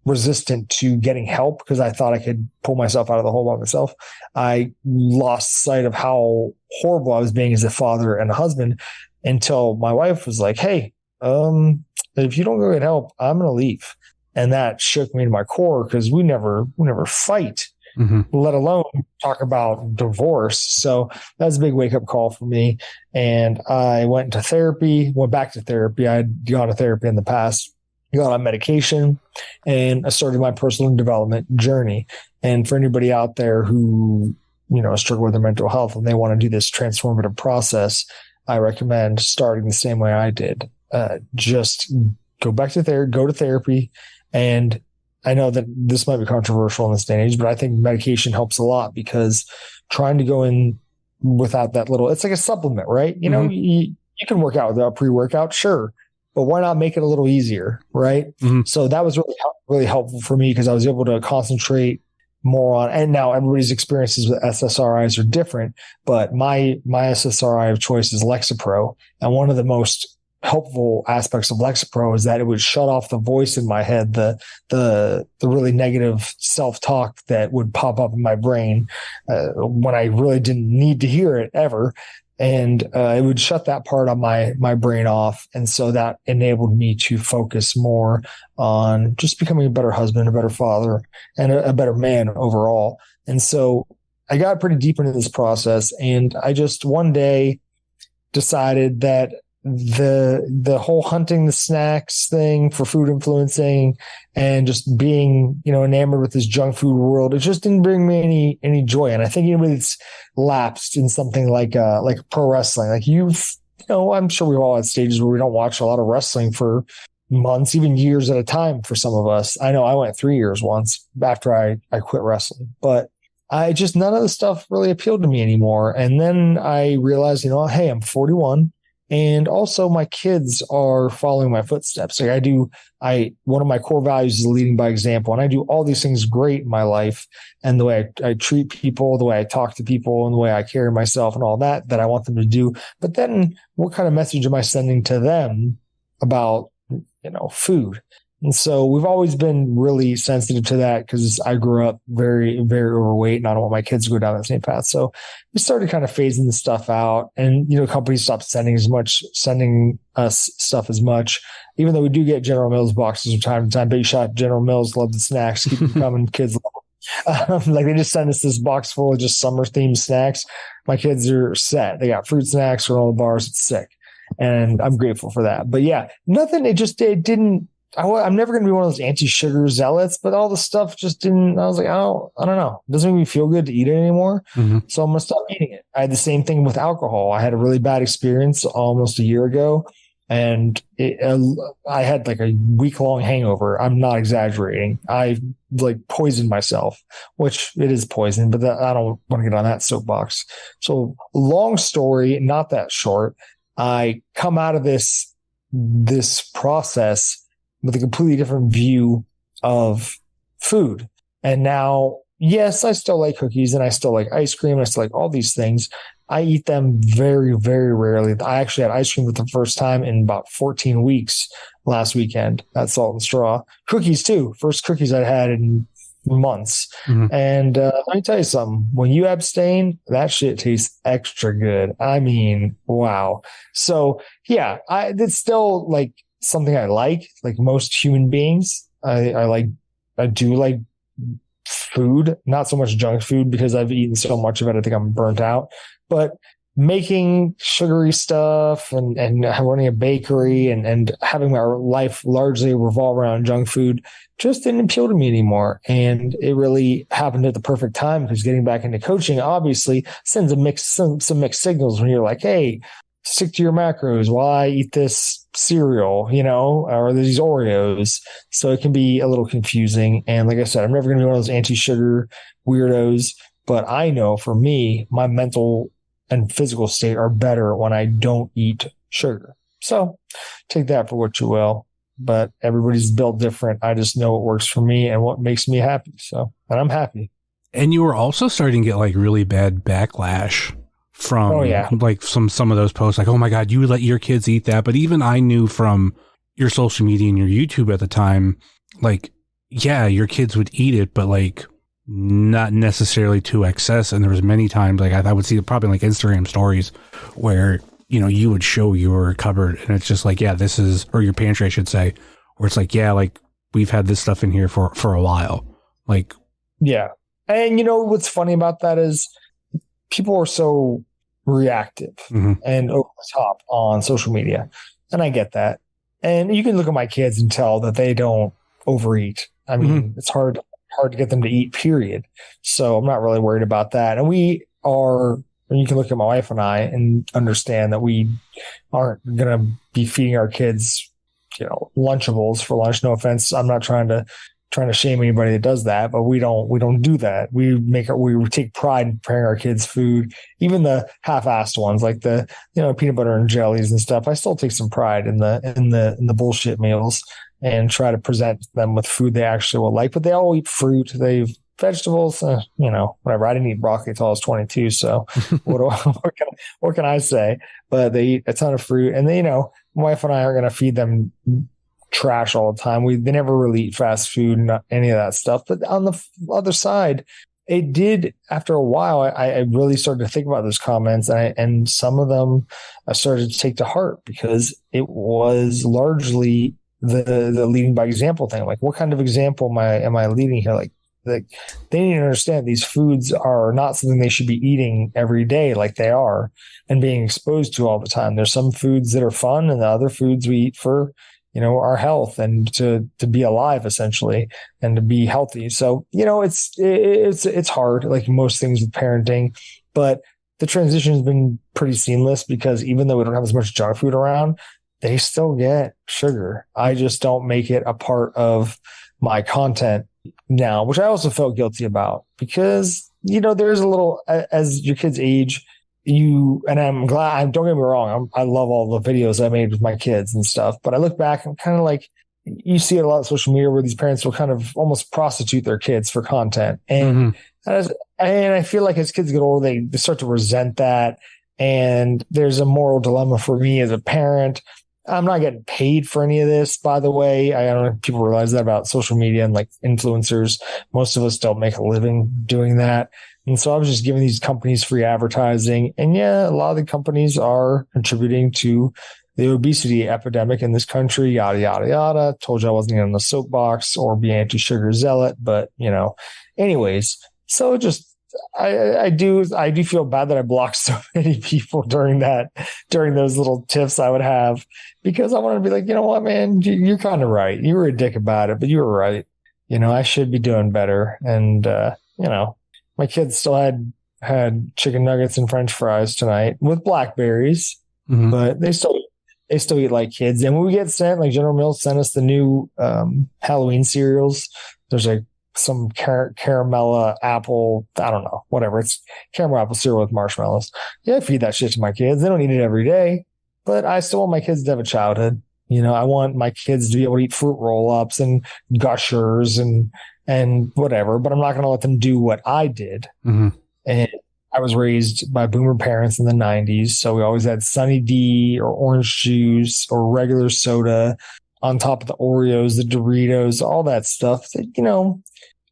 resistant to getting help because I thought I could pull myself out of the hole by myself. I lost sight of how horrible I was being as a father and a husband until my wife was like, hey, if you don't go get help, I'm going to leave. And that shook me to my core because we never fight. Let alone talk about divorce. So that was a big wake up call for me. And I went back to therapy. I had gone to therapy in the past, got on medication, and I started my personal development journey. And for anybody out there who, struggle with their mental health and they want to do this transformative process, I recommend starting the same way I did. Just go to therapy. And I know that this might be controversial in this day and age, but I think medication helps a lot because trying to go in without that little, it's like a supplement, right? You can work out without pre-workout, sure. but why not make it a little easier, right? Mm-hmm. So that was really helpful for me because I was able to concentrate more on, and now everybody's experiences with SSRIs are different, but my SSRI of choice is Lexapro. And one of the most helpful aspects of Lexapro is that it would shut off the voice in my head, the really negative self-talk that would pop up in my brain when I really didn't need to hear it ever. And it would shut that part of my brain off. And so that enabled me to focus more on just becoming a better husband, a better father, and a better man overall. And so I got pretty deep into this process, and I just one day decided that the whole hunting the snacks thing for food influencing and just being, enamored with this junk food world, it just didn't bring me any joy. And I think anybody that's lapsed in something like pro wrestling, like I'm sure we've all had stages where we don't watch a lot of wrestling for months, even years at a time for some of us. I know I went 3 years once after I quit wrestling, but none of the stuff really appealed to me anymore. And then I realized, hey, I'm 41. And also my kids are following my footsteps. Like one of my core values is leading by example. And I do all these things great in my life, and the way I treat people, the way I talk to people, and the way I carry myself and all that I want them to do. But then what kind of message am I sending to them about, food? And so we've always been really sensitive to that because I grew up very, very overweight, and I don't want my kids to go down that same path. So we started kind of phasing the stuff out, and, companies stopped sending us stuff as much, even though we do get General Mills boxes from time to time. Big shot, General Mills, love the snacks, keep them coming, kids love them. Like they just send us this box full of just summer themed snacks. My kids are set. They got fruit snacks, granola bars. It's sick. And I'm grateful for that. But yeah, nothing, it didn't, I'm never going to be one of those anti-sugar zealots, but all the stuff just didn't, I was like, I don't know. It doesn't make me feel good to eat it anymore. Mm-hmm. So I'm going to stop eating it. I had the same thing with alcohol. I had a really bad experience almost a year ago, and I had like a week-long hangover. I'm not exaggerating. I poisoned myself, which it is poison, but I don't want to get on that soapbox. So long story, not that short. I come out of this process with a completely different view of food. And now, yes, I still like cookies, and I still like ice cream, and I still like all these things. I eat them very, very rarely. I actually had ice cream for the first time in about 14 weeks last weekend at Salt and Straw. Cookies too. First cookies I had in months. Mm-hmm. And let me tell you something. When you abstain, that shit tastes extra good. I mean, wow. So yeah, it's still like something I like most human beings. I do like food, not so much junk food because I've eaten so much of it. I think I'm burnt out, but making sugary stuff and running a bakery and having my life largely revolve around junk food just didn't appeal to me anymore. And it really happened at the perfect time because getting back into coaching obviously sends some mixed signals when you're like, hey, stick to your macros while I eat this cereal, or these Oreos. So it can be a little confusing. And like I said, I'm never going to be one of those anti-sugar weirdos, but I know for me, my mental and physical state are better when I don't eat sugar. So take that for what you will, but everybody's built different. I just know what works for me and what makes me happy. So, and I'm happy. And you were also starting to get really bad backlash from some of those posts, like, oh my God, you let your kids eat that. But even I knew from your social media and your YouTube at the time, yeah, your kids would eat it, but not necessarily to excess. And there was many times I would see probably Instagram stories where, you would show your cupboard and it's just yeah, this is, or your pantry, I should say, where it's yeah, we've had this stuff in here for a while. Yeah. And what's funny about that is people are so reactive and over the top on social media. And I get that. And you can look at my kids and tell that they don't overeat. I mean, it's hard to get them to eat, period. So I'm not really worried about that. And you can look at my wife and I and understand that we aren't going to be feeding our kids, Lunchables for lunch. No offense. I'm not trying to trying to shame anybody that does that, but we don't do that. We take pride in preparing our kids food, even the half-assed ones like the, peanut butter and jellies and stuff. I still take some pride in the bullshit meals and try to present them with food they actually will like, but they all eat fruit. They've vegetables, whatever. I didn't eat broccoli until I was 22. So what can I say? But they eat a ton of fruit, and my wife and I are going to feed them trash all the time. They never really eat fast food, not any of that stuff. But on the other side, it did, after a while, I really started to think about those comments, and some of them I started to take to heart, because it was largely the leading by example thing. Like, what kind of example am I leading here? Like they need to understand these foods are not something they should be eating every day like they are and being exposed to all the time. There's some foods that are fun, and the other foods we eat for our health and to be alive, essentially, and to be healthy. So, it's hard, like most things with parenting, but the transition has been pretty seamless, because even though we don't have as much junk food around, they still get sugar. I just don't make it a part of my content now, which I also felt guilty about, because, there's a little, as your kids age, and I'm glad, don't get me wrong, I love all the videos I made with my kids and stuff, but I look back and kind of like, you see a lot of social media where these parents will kind of almost prostitute their kids for content. And, and I feel like as kids get older, they start to resent that. And there's a moral dilemma for me as a parent. I'm not getting paid for any of this, by the way. I don't know if people realize that about social media and like influencers. Most of us don't make a living doing that. And so I was just giving these companies free advertising. And yeah, a lot of the companies are contributing to the obesity epidemic in this country, yada, yada, yada. Told you I wasn't on the soapbox or be anti-sugar zealot, but anyways, so just, I do feel bad that I blocked so many people during those little tiffs I would have, because I wanted to be like, you know what, man, you're kind of right. You were a dick about it, but you were right. I should be doing better. And, my kids still had chicken nuggets and French fries tonight with blackberries, but they still eat like kids. And when we get sent, like General Mills sent us the new Halloween cereals. There's some caramel apple, I don't know, whatever. It's caramel apple cereal with marshmallows. Yeah, I feed that shit to my kids. They don't eat it every day, but I still want my kids to have a childhood. I want my kids to be able to eat fruit roll-ups and gushers and whatever, but I'm not going to let them do what I did. And I was raised by boomer parents in the 90s. So we always had Sunny D or orange juice or regular soda on top of the Oreos, the Doritos, all that stuff that,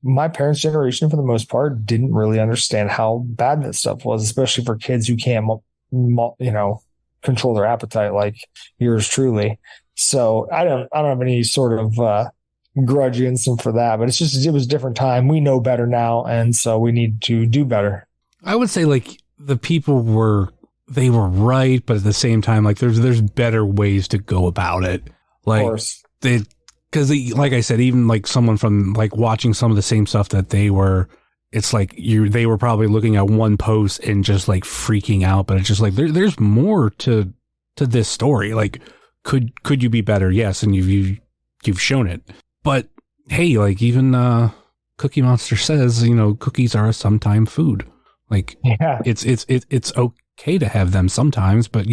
my parents' generation, for the most part, didn't really understand how bad that stuff was, especially for kids who can't, control their appetite like yours truly. So I don't have any sort of grudge against them for that, but it was a different time. We know better now, and so we need to do better. I would say like the people were right, but at the same time, like there's better ways to go about it. Like, of course. Because like I said, even like someone from like watching some of the same stuff that they were, it's like they were probably looking at one post and just like freaking out, but it's just like there's more to this story. Like, could you be better? Yes, and you've shown it. But hey, like even Cookie Monster says, cookies are a sometime food. Like, yeah. It's okay to have them sometimes, but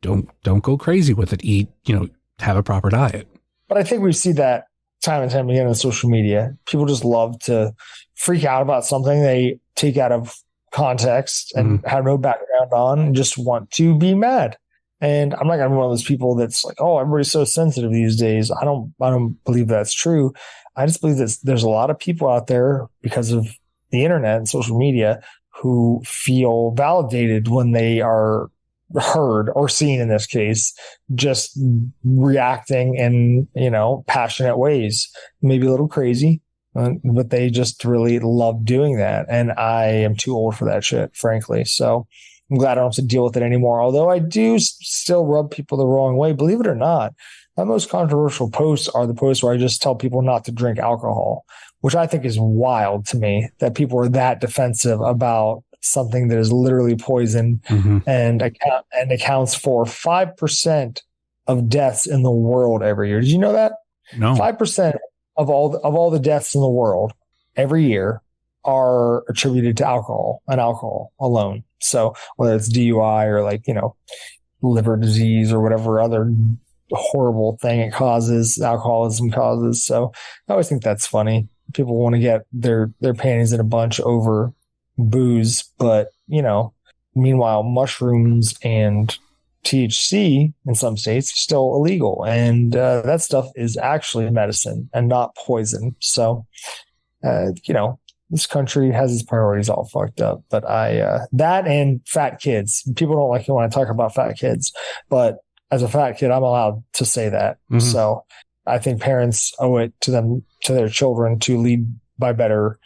don't go crazy with it. Eat, have a proper diet. But I think we see that time and time again on social media. People just love to freak out about something they take out of context and have no background on, and just want to be mad. And I'm not going to be one of those people that's like, oh, everybody's so sensitive these days. I don't believe that's true. I just believe that there's a lot of people out there, because of the internet and social media, who feel validated when they are heard or seen, in this case, just reacting in, passionate ways, maybe a little crazy, but they just really love doing that. And I am too old for that shit, frankly. So I'm glad I don't have to deal with it anymore. Although I do still rub people the wrong way, believe it or not. My most controversial posts are the posts where I just tell people not to drink alcohol, which I think is wild to me, that people are that defensive about something that is literally poison and accounts for 5% of deaths in the world every year. Did you know that? No. 5% of all the deaths in the world every year are attributed to alcohol and alcohol alone. So whether it's DUI or like, liver disease or whatever other horrible thing it causes, alcoholism causes. So I always think that's funny. People want to get their panties in a bunch over booze, but meanwhile, mushrooms and THC in some states are still illegal, and that stuff is actually medicine and not poison. So, this country has its priorities all fucked up. But that and fat kids. People don't like it when I talk about fat kids, but as a fat kid, I'm allowed to say that. Mm-hmm. So I think parents owe it to their children to lead better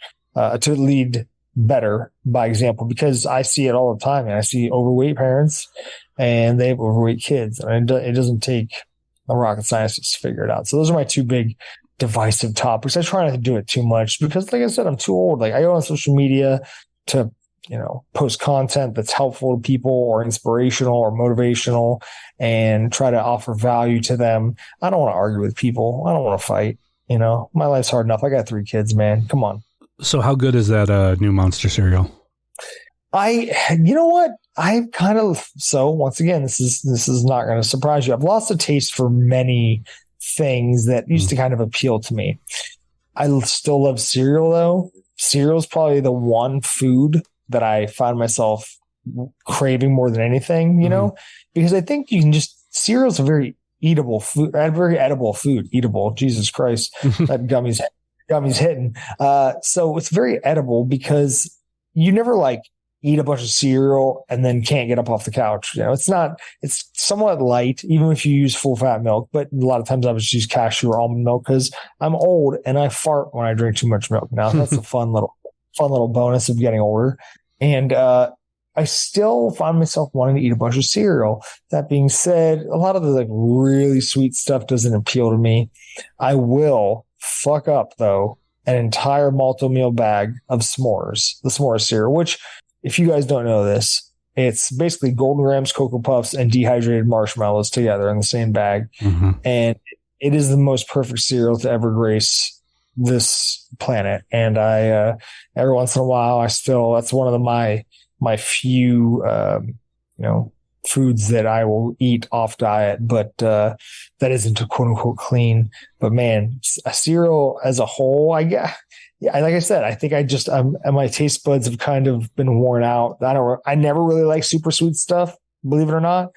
by example, because I see it all the time, and I see overweight parents and they have overweight kids, and it doesn't take a rocket scientist to figure it out. So those are my two big divisive topics. I try not to do it too much because, like I said, I'm too old. Like, I go on social media to post content that's helpful to people or inspirational or motivational and try to offer value to them. I don't want to argue with people. I don't want to fight. My life's hard enough. I got 3 kids, man. Come on. So how good is that new Monster cereal? You know what? I've kind of, so once again, this is not going to surprise you. I've lost a taste for many things that used to kind of appeal to me. I still love cereal though. Cereal is probably the one food that I find myself craving more than anything, because I think you can cereal's a very eatable food, very edible food, eatable. Jesus Christ, that gummy's hitting. So it's very edible because you never like eat a bunch of cereal and then can't get up off the couch. It's somewhat light, even if you use full fat milk, but a lot of times I would just use cashew or almond milk because I'm old and I fart when I drink too much milk. Now that's a fun little bonus of getting older. And, I still find myself wanting to eat a bunch of cereal. That being said, a lot of the really sweet stuff doesn't appeal to me. I will fuck up though an entire multi-meal bag of s'mores, the s'mores cereal, which, if you guys don't know this, it's basically Golden Grahams, Cocoa Puffs, and dehydrated marshmallows together in the same bag. Mm-hmm. And it is the most perfect cereal to ever grace this planet. And I, every once in a while, that's one of my few, foods that I will eat off diet, but that isn't quote unquote clean. But man, a cereal as a whole, like I said, I think my taste buds have kind of been worn out. I never really like super sweet stuff, believe it or not,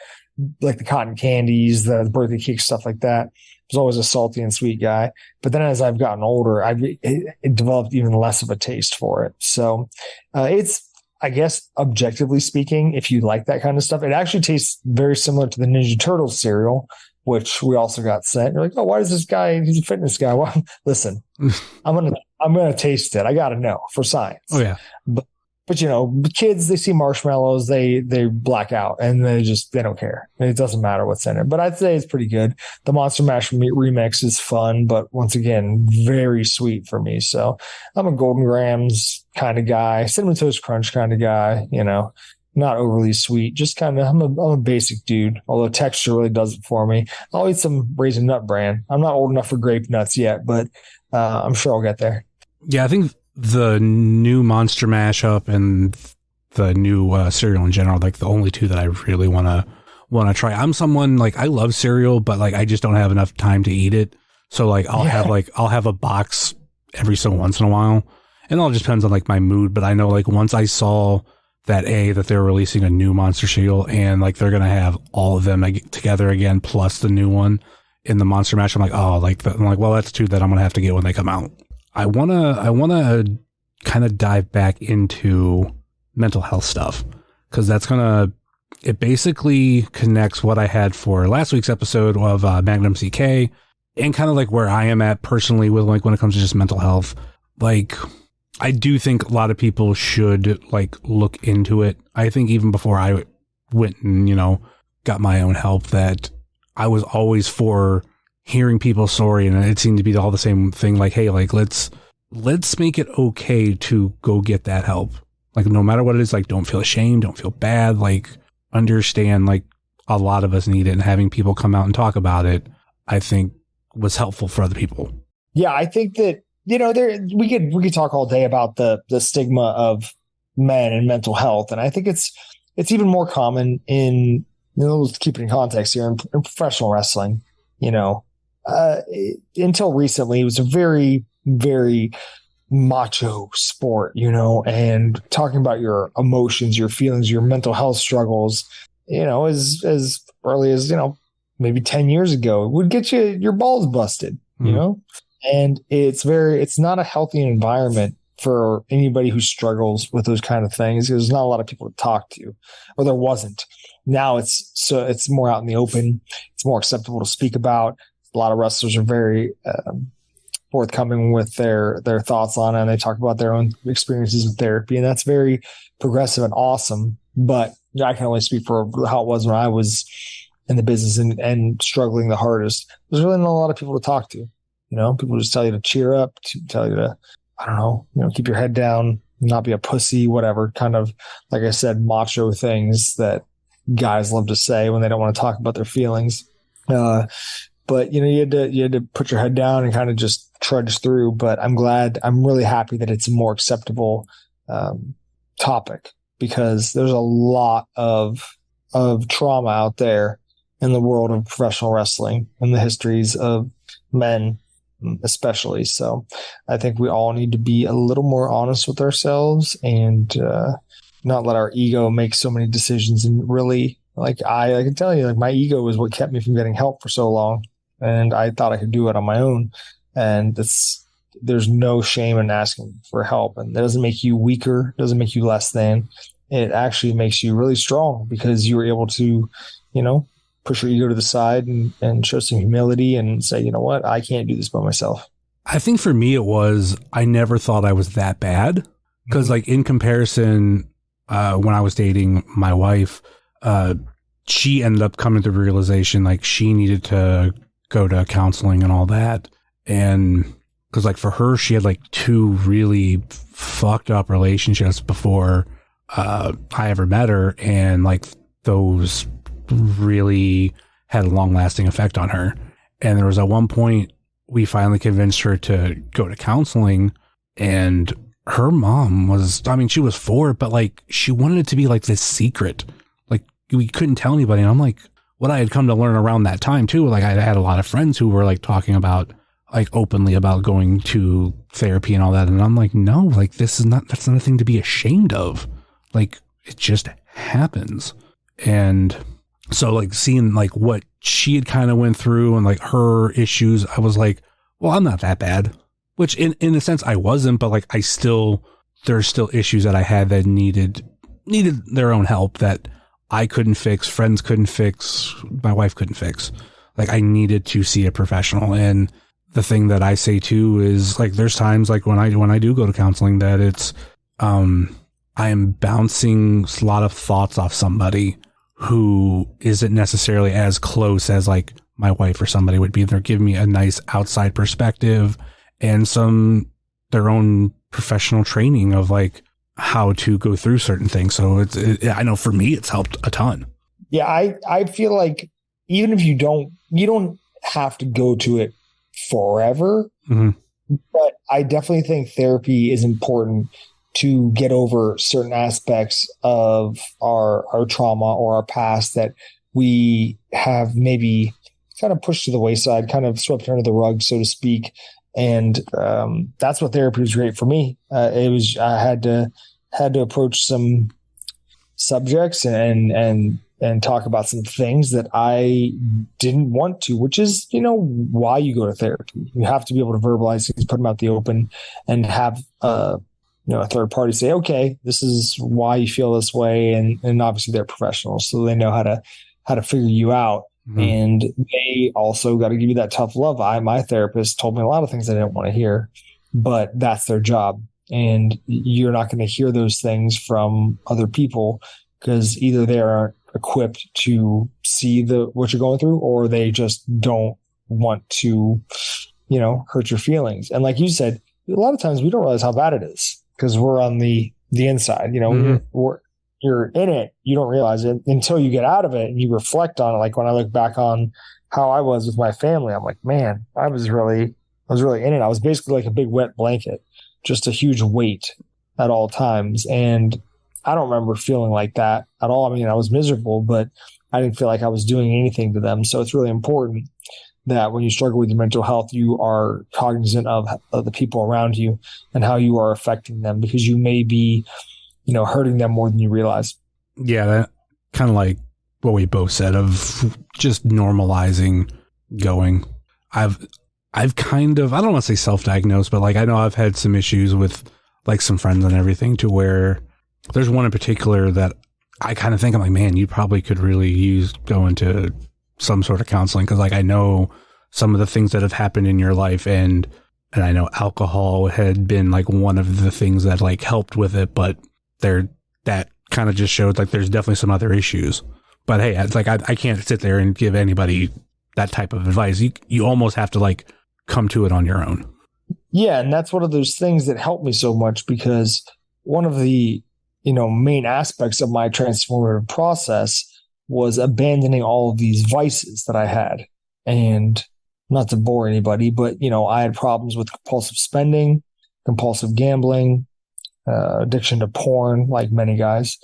like the cotton candies, the birthday cake, stuff like that. I was always a salty and sweet guy. But then as I've gotten older, it developed even less of a taste for it. So it's, I guess, objectively speaking, if you like that kind of stuff, it actually tastes very similar to the Ninja Turtles cereal, which we also got sent. You're like, oh, why does this guy? He's a fitness guy. Well, listen, I'm gonna taste it. I got to know for science. Oh yeah, but kids, they see marshmallows, they black out, and they don't care. It doesn't matter what's in it. But I'd say it's pretty good. The Monster Mash remix is fun, but once again, very sweet for me. So I'm a Golden Grahams kind of guy, Cinnamon Toast Crunch kind of guy. Not overly sweet, just kind of. I'm a basic dude. Although texture really does it for me. I'll eat some Raisin Nut Bran. I'm not old enough for grape nuts yet, but I'm sure I'll get there. Yeah, I think the new Monster Mashup and the new cereal in general, like the only two that I really want to try. I'm someone like, I love cereal, but like I just don't have enough time to eat it. So like I'll have a box every so once in a while, and it all just depends on like my mood. But I know like once I saw that they're releasing a new Monster cereal and like they're gonna have all of them together again plus the new one in the Monster Mash, I'm like, well, that's two that I'm gonna have to get when they come out. I wanna kind of dive back into mental health stuff because it basically connects what I had for last week's episode of Magnum CK and kind of like where I am at personally with like when it comes to just mental health. Like, I do think a lot of people should like look into it. I think even before I went and, got my own help, that I was always for hearing people's story, and it seemed to be all the same thing. Like, hey, like let's make it okay to go get that help. Like, no matter what it is, like, don't feel ashamed, don't feel bad. Like, understand, like, a lot of us need it, and having people come out and talk about it, I think, was helpful for other people. Yeah, I think that, there we could talk all day about the stigma of men and mental health, and I think it's even more common in, let's keep it in context here, in professional wrestling. Until recently, it was a very, very macho sport, and talking about your emotions, your feelings, your mental health struggles, as early as, maybe 10 years ago, would get your balls busted, and it's not a healthy environment for anybody who struggles with those kind of things. There's not a lot of people to talk to, or there wasn't. Now it's more out in the open. It's more acceptable to speak about. A lot of wrestlers are very forthcoming with their thoughts on it, and they talk about their own experiences with therapy, and that's very progressive and awesome. But I can only speak for how it was when I was in the business and struggling the hardest. There's really not a lot of people to talk to. People just tell you to cheer up, to tell you to, I don't know, keep your head down, not be a pussy, whatever kind of, like I said, macho things that guys love to say when they don't want to talk about their feelings. But you had to put your head down and kind of just trudge through. But I'm really happy that it's a more acceptable topic, because there's a lot of trauma out there in the world of professional wrestling and the histories of men, especially. So I think we all need to be a little more honest with ourselves and not let our ego make so many decisions. And really, I can tell you, my ego was what kept me from getting help for so long. And I thought I could do it on my own. And there's no shame in asking for help. And that doesn't make you weaker, doesn't make you less than. It actually makes you really strong, because you were able to, push your ego to the side and show some humility and say, you know what, I can't do this by myself. I think for me, I never thought I was that bad, because in comparison, when I was dating my wife, she ended up coming to the realization, she needed to go to counseling and all that. And because for her, she had 2 really fucked up relationships before I ever met her. And those really had a long lasting effect on her. And there was at one point we finally convinced her to go to counseling, and her mom was, she was for it, but she wanted it to be this secret. We couldn't tell anybody. And I'm what I had come to learn around that time too, I had a lot of friends who were talking about openly about going to therapy and all that. And I'm no, that's not a thing to be ashamed of. It just happens. And so seeing what she had kind of went through and her issues, I was well, I'm not that bad, which in a sense I wasn't, but there's still issues that I had that needed their own help that I couldn't fix, friends couldn't fix, my wife couldn't fix. I needed to see a professional. And the thing that I say too is there's times when I do go to counseling that it's, I am bouncing a lot of thoughts off somebody who isn't necessarily as close as my wife or somebody would be. They're giving me a nice outside perspective and their own professional training of how to go through certain things. So I know for me, it's helped a ton. Yeah. I feel even if you don't have to go to it forever, but I definitely think therapy is important to get over certain aspects of our trauma or our past that we have maybe kind of pushed to the wayside, kind of swept under the rug, so to speak. And that's what therapy was great for me. I had to approach some subjects and talk about some things that I didn't want to, which is, why you go to therapy. You have to be able to verbalize things, put them out the open, and have a third party say, okay, this is why you feel this way. And obviously they're professionals, so they know how to figure you out. Mm-hmm. And they also got to give you that tough love. My therapist told me a lot of things I didn't want to hear, but that's their job. And you're not going to hear those things from other people, because either they aren't equipped to see what you're going through, or they just don't want to, hurt your feelings. And like you said, a lot of times we don't realize how bad it is because we're on the inside, mm-hmm. You're in it. You don't realize it until you get out of it and you reflect on it. Like when I look back on how I was with my family, I'm like, man, I was really I was really in it. I was basically like a big wet blanket, just a huge weight at all times. And I don't remember feeling like that at all. I mean, I was miserable, but I didn't feel like I was doing anything to them. So it's really important that when you struggle with your mental health, you are cognizant of the people around you and how you are affecting them, because you may be, hurting them more than you realize. Yeah, that kind of like what we both said of just normalizing going. I've kind of, I don't want to say self-diagnosed, but like I know I've had some issues with like some friends and everything, to where there's one in particular that I kind of think, I'm like, man, you probably could really use going to some sort of counseling, because like I know some of the things that have happened in your life, and I know alcohol had been like one of the things that like helped with it, but that kind of just showed like there's definitely some other issues. But hey, it's like I can't sit there and give anybody that type of advice. You almost have to like come to it on your own. Yeah, and that's one of those things that helped me so much, because one of the main aspects of my transformative process was abandoning all of these vices that I had. And not to bore anybody, but I had problems with compulsive spending, compulsive gambling, addiction to porn, like many guys,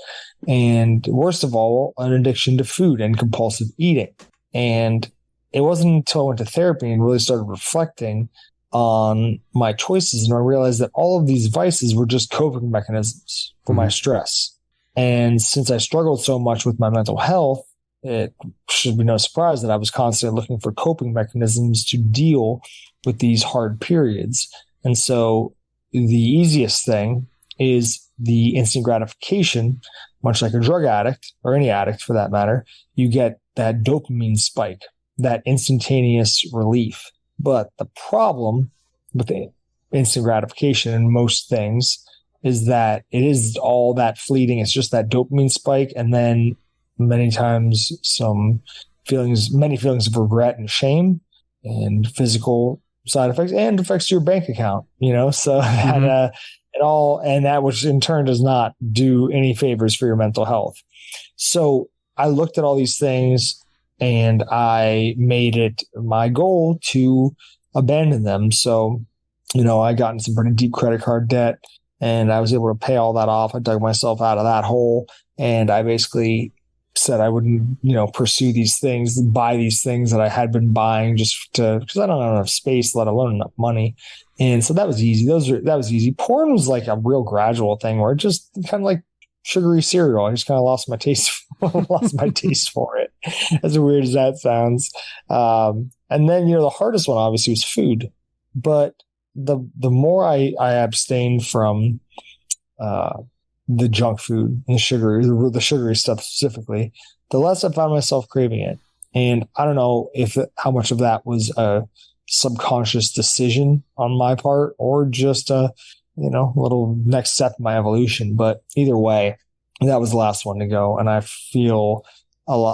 and worst of all, an addiction to food and compulsive eating. And it wasn't until I went to therapy and really started reflecting on my choices, and I realized that all of these vices were just coping mechanisms for my stress. And since I struggled so much with my mental health, it should be no surprise that I was constantly looking for coping mechanisms to deal with these hard periods. And so the easiest thing is the instant gratification. Much like a drug addict, or any addict for that matter, you get that dopamine spike, that instantaneous relief. But the problem with the instant gratification in most things is that it is all that fleeting. It's just that dopamine spike, and then many times many feelings of regret and shame, and physical side effects, and affects your bank account, so that, and that, which in turn does not do any favors for your mental health. So I looked at all these things, and I made it my goal to abandon them. So, I got in some pretty deep credit card debt, and I was able to pay all that off. I dug myself out of that hole, and I basically said I wouldn't, pursue these things, buy these things that I had been buying because I don't have enough space, let alone enough money. And so that was easy. That was easy. Porn was like a real gradual thing, where it just kind of like sugary cereal. I just kind of lost my taste for it, as weird as that sounds. And then, the hardest one obviously was food, but the more I abstained from, the junk food and the sugary stuff specifically, the less I found myself craving it. And I don't know how much of that was a subconscious decision on my part, or just a, little next step in my evolution. But either way, that was the last one to go. And I feel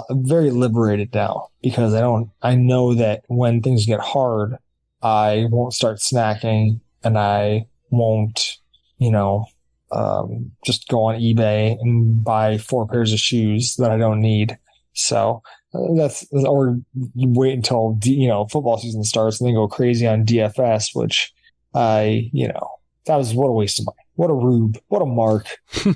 very liberated now, because I know that when things get hard, I won't start snacking, and I won't, just go on eBay and buy 4 pairs of shoes that I don't need. So or wait until, football season starts and then go crazy on DFS, which that was, what a waste of money. What a rube. What a mark.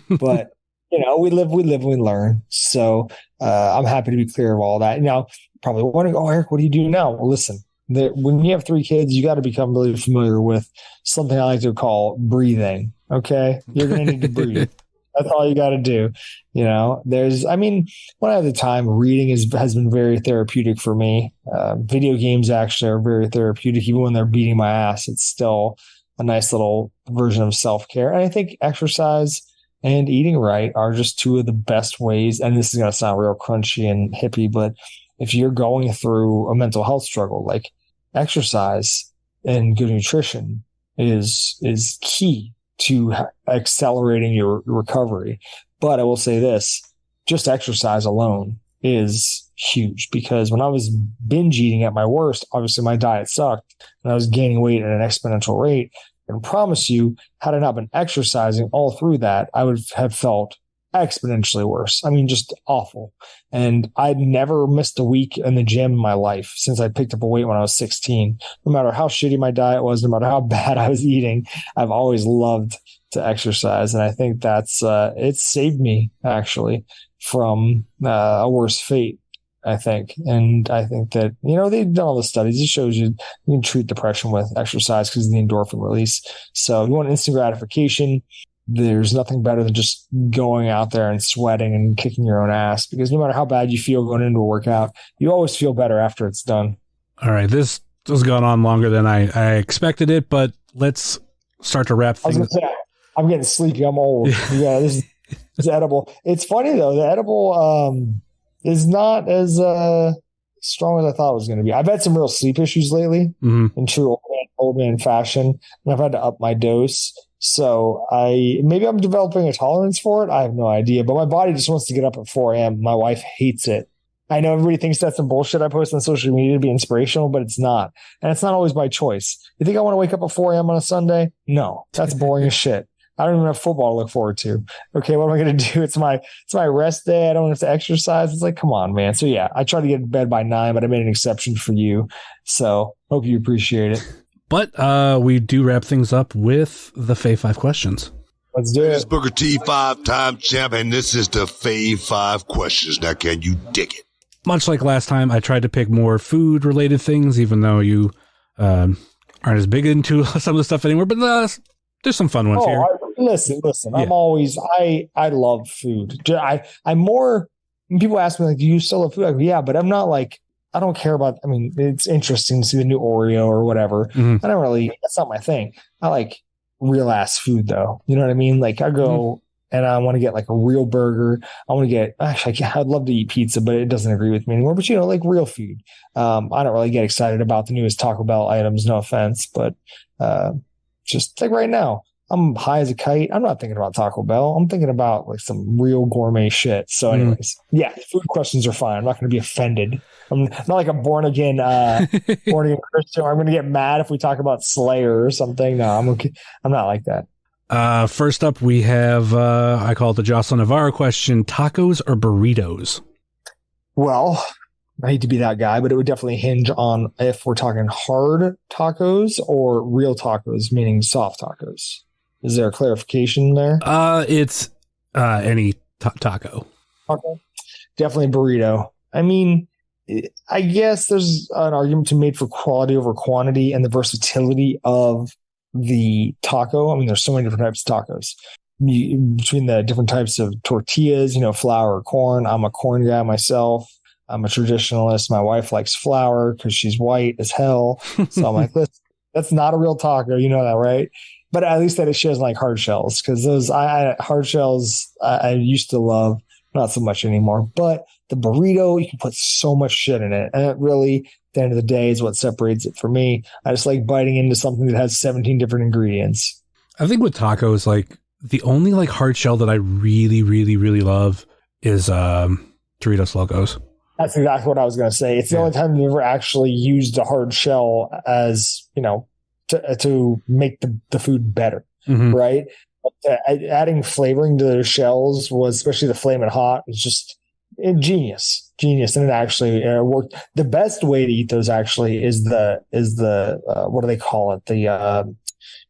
But, we live and we learn. So I'm happy to be clear of all that. Now, probably wondering, Eric, what do you do now? Well, listen, when you have 3 kids, you got to become really familiar with something I like to call breathing. Okay. You're going to need to breathe. That's all you got to do. When I have the time, reading has been very therapeutic for me. Video games actually are very therapeutic. Even when they're beating my ass, it's still a nice little version of self-care. And I think exercise and eating right are just 2 of the best ways. And this is going to sound real crunchy and hippie, but if you're going through a mental health struggle, like, exercise and good nutrition is key to accelerating your recovery. But I will say this, just exercise alone is huge, because when I was binge eating at my worst, obviously my diet sucked and I was gaining weight at an exponential rate. And I promise you, had I not been exercising all through that, I would have felt exponentially worse. I mean, just awful. And I'd never missed a week in the gym in my life since I picked up a weight when I was 16. No matter how shitty my diet was, no matter how bad I was eating, I've always loved to exercise. And I think that's, it saved me actually from a worse fate, I think. And I think that, they've done all the studies. It shows you can treat depression with exercise because of the endorphin release. So you want instant gratification. There's nothing better than just going out there and sweating and kicking your own ass, because no matter how bad you feel going into a workout, you always feel better after it's done. All right. This has gone on longer than I expected it, but let's start to wrap things. I'm getting sleepy. I'm old. Yeah, this is edible. It's funny though. The edible is not as strong as I thought it was going to be. I've had some real sleep issues lately in true old man fashion, and I've had to up my dose. So maybe I'm developing a tolerance for it. I have no idea, but my body just wants to get up at 4 a.m. My wife hates it. I know everybody thinks that's some bullshit I post on social media to be inspirational, but it's not. And it's not always by choice. You think I want to wake up at 4 a.m. on a Sunday? No, that's boring as shit. I don't even have football to look forward to. Okay, what am I going to do? It's my rest day. I don't have to exercise. It's like, come on, man. So yeah, I try to get in bed by 9, but I made an exception for you. So hope you appreciate it. But we do wrap things up with the Fave 5 questions. Let's do it. This is Booker T, 5-time champ, and this is the Fave 5 questions. Now, can you dig it? Much like last time, I tried to pick more food-related things, even though you aren't as big into some of the stuff anymore. But there's some fun ones here. Listen. Yeah. I love food. I'm more, when people ask me, like, do you still love food? I go, yeah, but I'm not like, I don't care about, I mean, it's interesting to see the new Oreo or whatever. I don't really, that's not my thing. I like real ass food though. You know what I mean? Like I go and I want to get like a real burger. I want to get, actually, I'd love to eat pizza, but it doesn't agree with me anymore. But like real food. I don't really get excited about the newest Taco Bell items. No offense, but just like right now, I'm high as a kite. I'm not thinking about Taco Bell. I'm thinking about like some real gourmet shit. So anyways, yeah, food questions are fine. I'm not going to be offended. I'm not like a born again Christian. I'm going to get mad if we talk about Slayer or something. No, I'm okay. I'm not like that. First up, we have, I call it the Jocelyn Navarro question, tacos or burritos? Well, I hate to be that guy, but it would definitely hinge on if we're talking hard tacos or real tacos, meaning soft tacos. Is there a clarification there? It's any taco. Okay. Definitely burrito. I mean, I guess there's an argument to be made for quality over quantity and the versatility of the taco. I mean, there's so many different types of tacos. Between the different types of tortillas, flour or corn. I'm a corn guy myself. I'm a traditionalist. My wife likes flour because she's white as hell. So I'm like, that's not a real taco. You know that, right? But at least that she doesn't like hard shells, because those hard shells I used to love, not so much anymore. But the burrito, you can put so much shit in it. And it really, at the end of the day, is what separates it for me. I just like biting into something that has 17 different ingredients. I think with tacos, like the only like hard shell that I really, really, really love is Doritos Locos. That's exactly what I was going to say. It's the only time you've ever actually used a hard shell as, to make the food better, right? But, adding flavoring to their shells was, especially the Flamin' Hot, was just genius, and it actually worked. The best way to eat those actually is the what do they call it?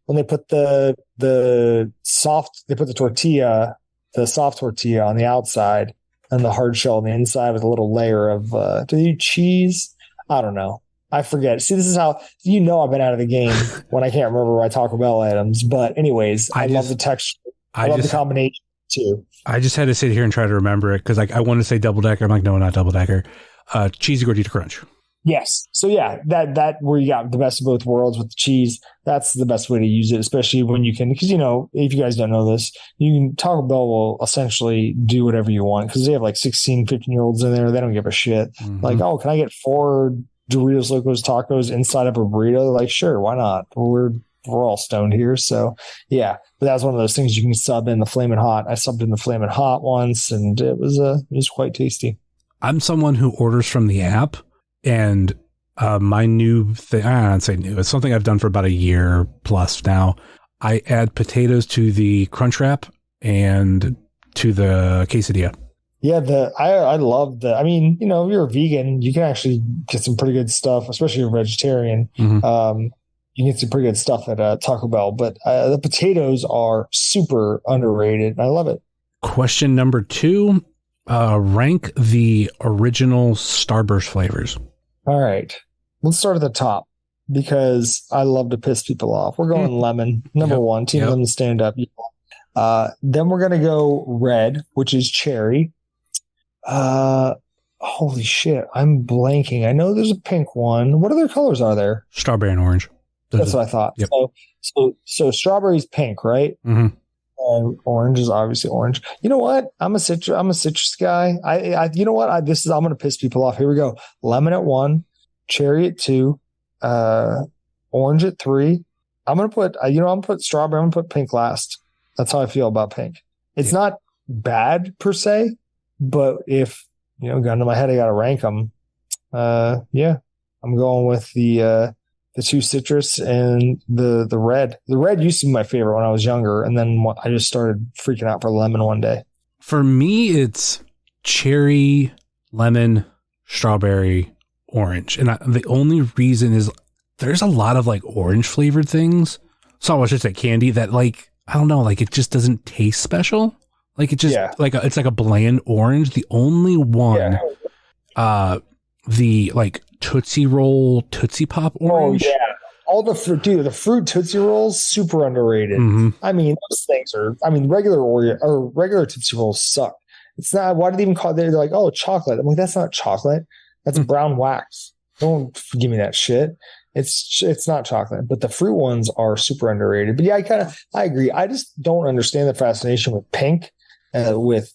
When they put the soft tortilla, the soft tortilla on the outside and the hard shell on the inside with a little layer of do they do cheese? I don't know. I forget. See, this is how I've been out of the game when I can't remember my Taco Bell items. But anyways, I love the texture. I love the combination too. I just had to sit here and try to remember it because I want to say double decker. I'm like, no, not double decker. Cheesy gordita crunch. Yes. So yeah, that where you got the best of both worlds with the cheese. That's the best way to use it, especially when you can, because if you guys don't know this, Taco Bell will essentially do whatever you want because they have like 16, 15-year-olds in there. They don't give a shit. Like, oh, can I get 4 Doritos Locos tacos inside of a burrito? Like, sure, why not? We're all stoned here. So yeah, but that was one of those things you can sub in the Flamin' Hot. I subbed in the Flamin' Hot once, and it was quite tasty. I'm someone who orders from the app, and my new thing, I'd say new, it's something I've done for about a year plus now. I add potatoes to the Crunchwrap and to the quesadilla. Yeah, I love I mean, if you're a vegan, you can actually get some pretty good stuff, especially if you're a vegetarian. Mm-hmm. You can get some pretty good stuff at Taco Bell, but the potatoes are super underrated. I love it. Question number 2, rank the original Starburst flavors. All right, let's start at the top because I love to piss people off. We're going lemon, number 1, Team Lemon stand up. Then we're going to go red, which is cherry. Holy shit, I'm blanking. I know there's a pink one. What other colors are there? Strawberry and orange. That's what I thought. Yep. So strawberry's pink, right? Mm-hmm. And orange is obviously orange. You know what? I'm a citrus guy. You know what? I'm going to piss people off. Here we go. Lemon at 1, cherry at 2, orange at 3. I'm going to put, I'm going to put strawberry. I'm going to put pink last. That's how I feel about pink. It's not bad per se, but if, gun to my head, I got to rank them. I'm going with the 2 citrus and the red. The red used to be my favorite when I was younger, and then I just started freaking out for lemon one day. For me, it's cherry, lemon, strawberry, orange. And the only reason is there's a lot of like orange flavored things. So I should say candy that I don't know, it just doesn't taste special. It just it's like a bland orange. The only one, the Tootsie Roll, Tootsie Pop orange. Oh, yeah. All the fruit, dude, the fruit Tootsie Rolls, super underrated. Mm-hmm. I mean, those things regular Oreo or regular Tootsie Rolls suck. It's not, why do they even call it? They're like, oh, chocolate. I'm like, that's not chocolate. That's brown wax. Don't give me that shit. It's not chocolate, but the fruit ones are super underrated. But yeah, I agree. I just don't understand the fascination with pink, with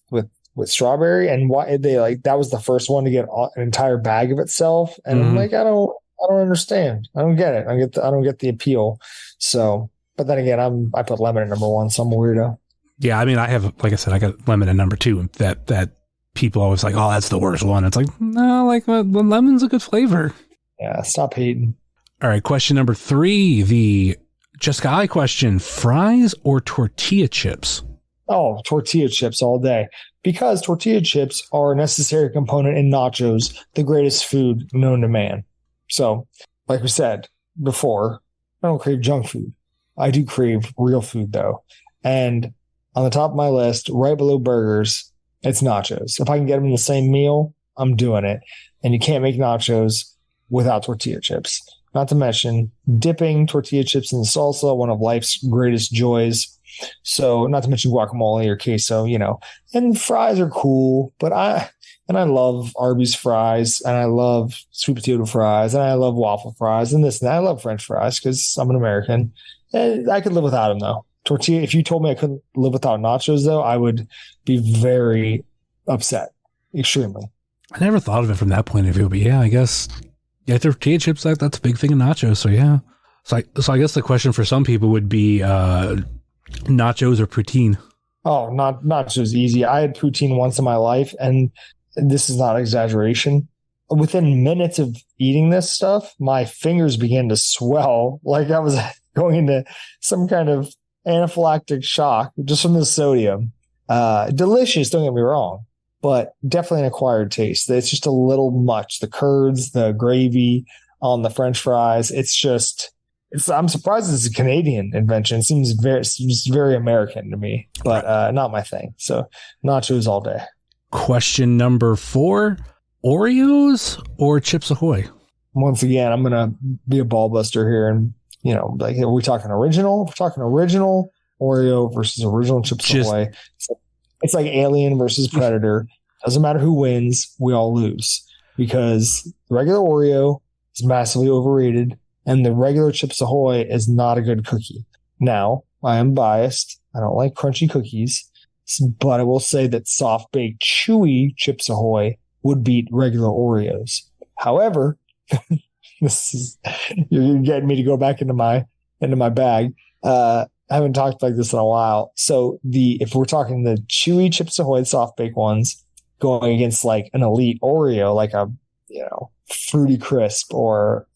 strawberry, and why they that was the first one to get an entire bag of itself. And I'm like, I don't understand. I don't get it. I don't get the appeal. So, but then again, I put lemon at number 1, so I'm a weirdo. Yeah, I mean, I have, like I said, I got lemon at number 2. That people always like, oh, that's the worst one. It's like, no, lemon's a good flavor. Yeah, stop hating. All right, question number 3, the Jessica I question: fries or tortilla chips? Oh, tortilla chips all day. Because tortilla chips are a necessary component in nachos, the greatest food known to man. So, like we said before, I don't crave junk food. I do crave real food, though. And on the top of my list, right below burgers, it's nachos. If I can get them in the same meal, I'm doing it. And you can't make nachos without tortilla chips. Not to mention dipping tortilla chips in salsa, one of life's greatest joys. So not to mention guacamole or queso, and fries are cool, but I love Arby's fries, and I love sweet potato fries, and I love waffle fries, and this and that. I love French fries because I'm an American. And I could live without them though. Tortilla. If you told me I couldn't live without nachos though, I would be very upset, extremely. I never thought of it from that point of view, but yeah, I guess tortilla chips, that's a big thing in nachos. So yeah, so I guess the question for some people would be nachos or poutine. Oh, nachos easy. I had poutine once in my life, and this is not exaggeration. Within minutes of eating this stuff, my fingers began to swell like I was going into some kind of anaphylactic shock just from the sodium. Delicious, don't get me wrong, but definitely an acquired taste. It's just a little much. The curds, the gravy on the French fries. I'm surprised it's a Canadian invention. It seems very American to me, but not my thing. So nachos all day. Question number 4, Oreos or Chips Ahoy? Once again, I'm going to be a ball buster here. And, are we talking original? If we're talking original Oreo versus original Chips Ahoy. It's like Alien versus Predator. Doesn't matter who wins. We all lose because the regular Oreo is massively overrated. And the regular Chips Ahoy is not a good cookie. Now, I am biased. I don't like crunchy cookies, but I will say that soft-baked, chewy Chips Ahoy would beat regular Oreos. However, you're getting me to go back into my bag. I haven't talked like this in a while. So if we're talking the chewy Chips Ahoy soft-baked ones going against like an elite Oreo, like a Fruity Crisp or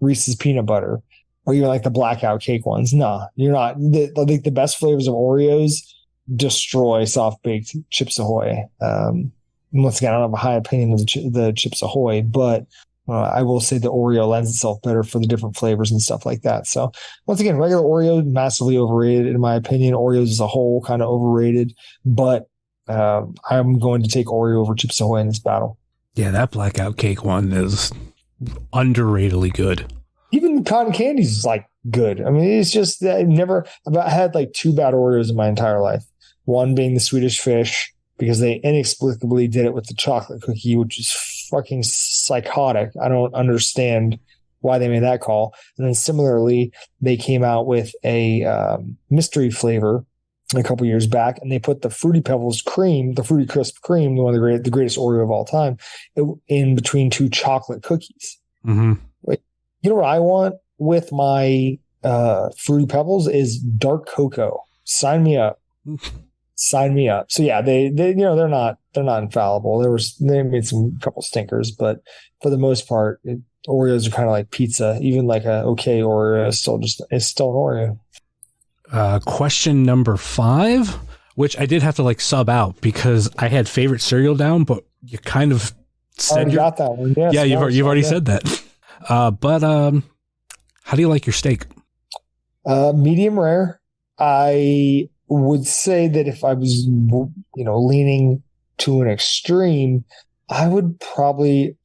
Reese's Peanut Butter, or even like the blackout cake ones. No, you're not. The best flavors of Oreos destroy soft baked Chips Ahoy. Once again, I don't have a high opinion of the Chips Ahoy, but I will say the Oreo lends itself better for the different flavors and stuff like that. So once again, regular Oreo, massively overrated in my opinion. Oreos as a whole kind of overrated, but I'm going to take Oreo over Chips Ahoy in this battle. Yeah, that blackout cake one is underratedly good. Even cotton candies is like good. I mean, it's just that I had like 2 bad Oreos in my entire life. One being the Swedish Fish, because they inexplicably did it with the chocolate cookie, which is fucking psychotic. I don't understand why they made that call. And then similarly, they came out with a mystery flavor a couple years back, and they put the Fruity Pebbles cream, the Fruity Crisp cream, one of the greatest Oreo of all time, in between 2 chocolate cookies. Mm-hmm. Like, you know what I want with my Fruity Pebbles is dark cocoa. Sign me up. Sign me up. So yeah, they they're not infallible. They made some couple stinkers, but for the most part, Oreos are kind of like pizza. Even like a okay Oreo is still an Oreo. Question number 5, which I did have to like sub out because I had favorite cereal down, but you kind of said you got that one. Yes, yeah, you've already said that. But how do you like your steak? Medium rare. I would say that if I was, leaning to an extreme, I would probably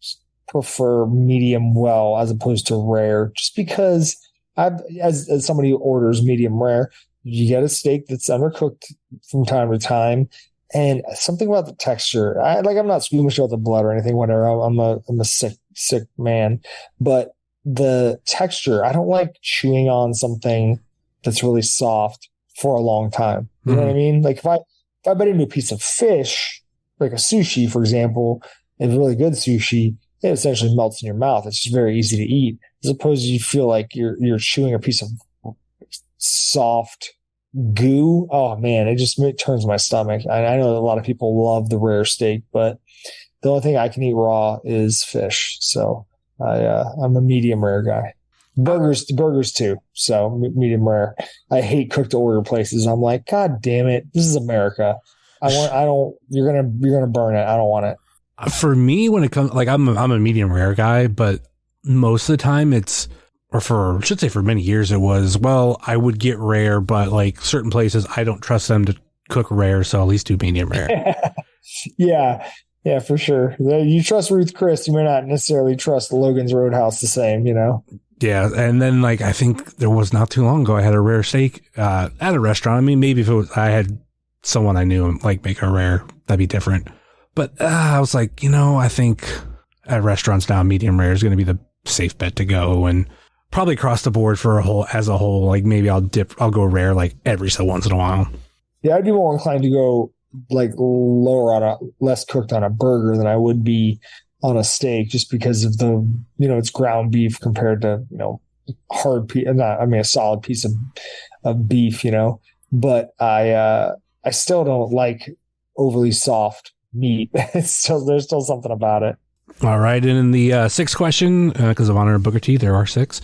prefer medium well as opposed to rare, just because as somebody who orders medium rare, you get a steak that's undercooked from time to time, and something about the texture. I'm not squeamish about the blood or anything, whatever. I'm a sick man, but the texture, I don't like chewing on something that's really soft for a long time. You know what I mean? Like if I bite into a piece of fish, like a sushi, for example, and really good sushi, it essentially melts in your mouth. It's just very easy to eat, as opposed to you feel like you're chewing a piece of soft goo. Oh man, it turns my stomach. I know that a lot of people love the rare steak, but the only thing I can eat raw is fish. So I'm a medium rare guy. Burgers too. So medium rare. I hate cooked Oreo places. I'm like, God damn it, this is America. You're gonna burn it. I don't want it. For me, when it comes, like I'm a medium rare guy, but most of the time for many years it was, well, I would get rare, but like certain places I don't trust them to cook rare, so at least do medium rare. Yeah, for sure. You trust Ruth Chris, you may not necessarily trust Logan's Roadhouse the same, Yeah, and then like I think there was not too long ago I had a rare steak at a restaurant. I mean, maybe if I had someone I knew like make a rare, that'd be different. But I was like, I think at restaurants now, medium rare is going to be the safe bet to go, and probably across the board as a whole. Like maybe I'll go rare like every so once in a while. Yeah, I'd be more inclined to go like lower less cooked on a burger than I would be on a steak, just because of the, it's ground beef compared to, a solid piece of beef, but I still don't like overly soft meat. There's still something about it. All right. And in the 6th question, because of Honor and Booker T, there are 6.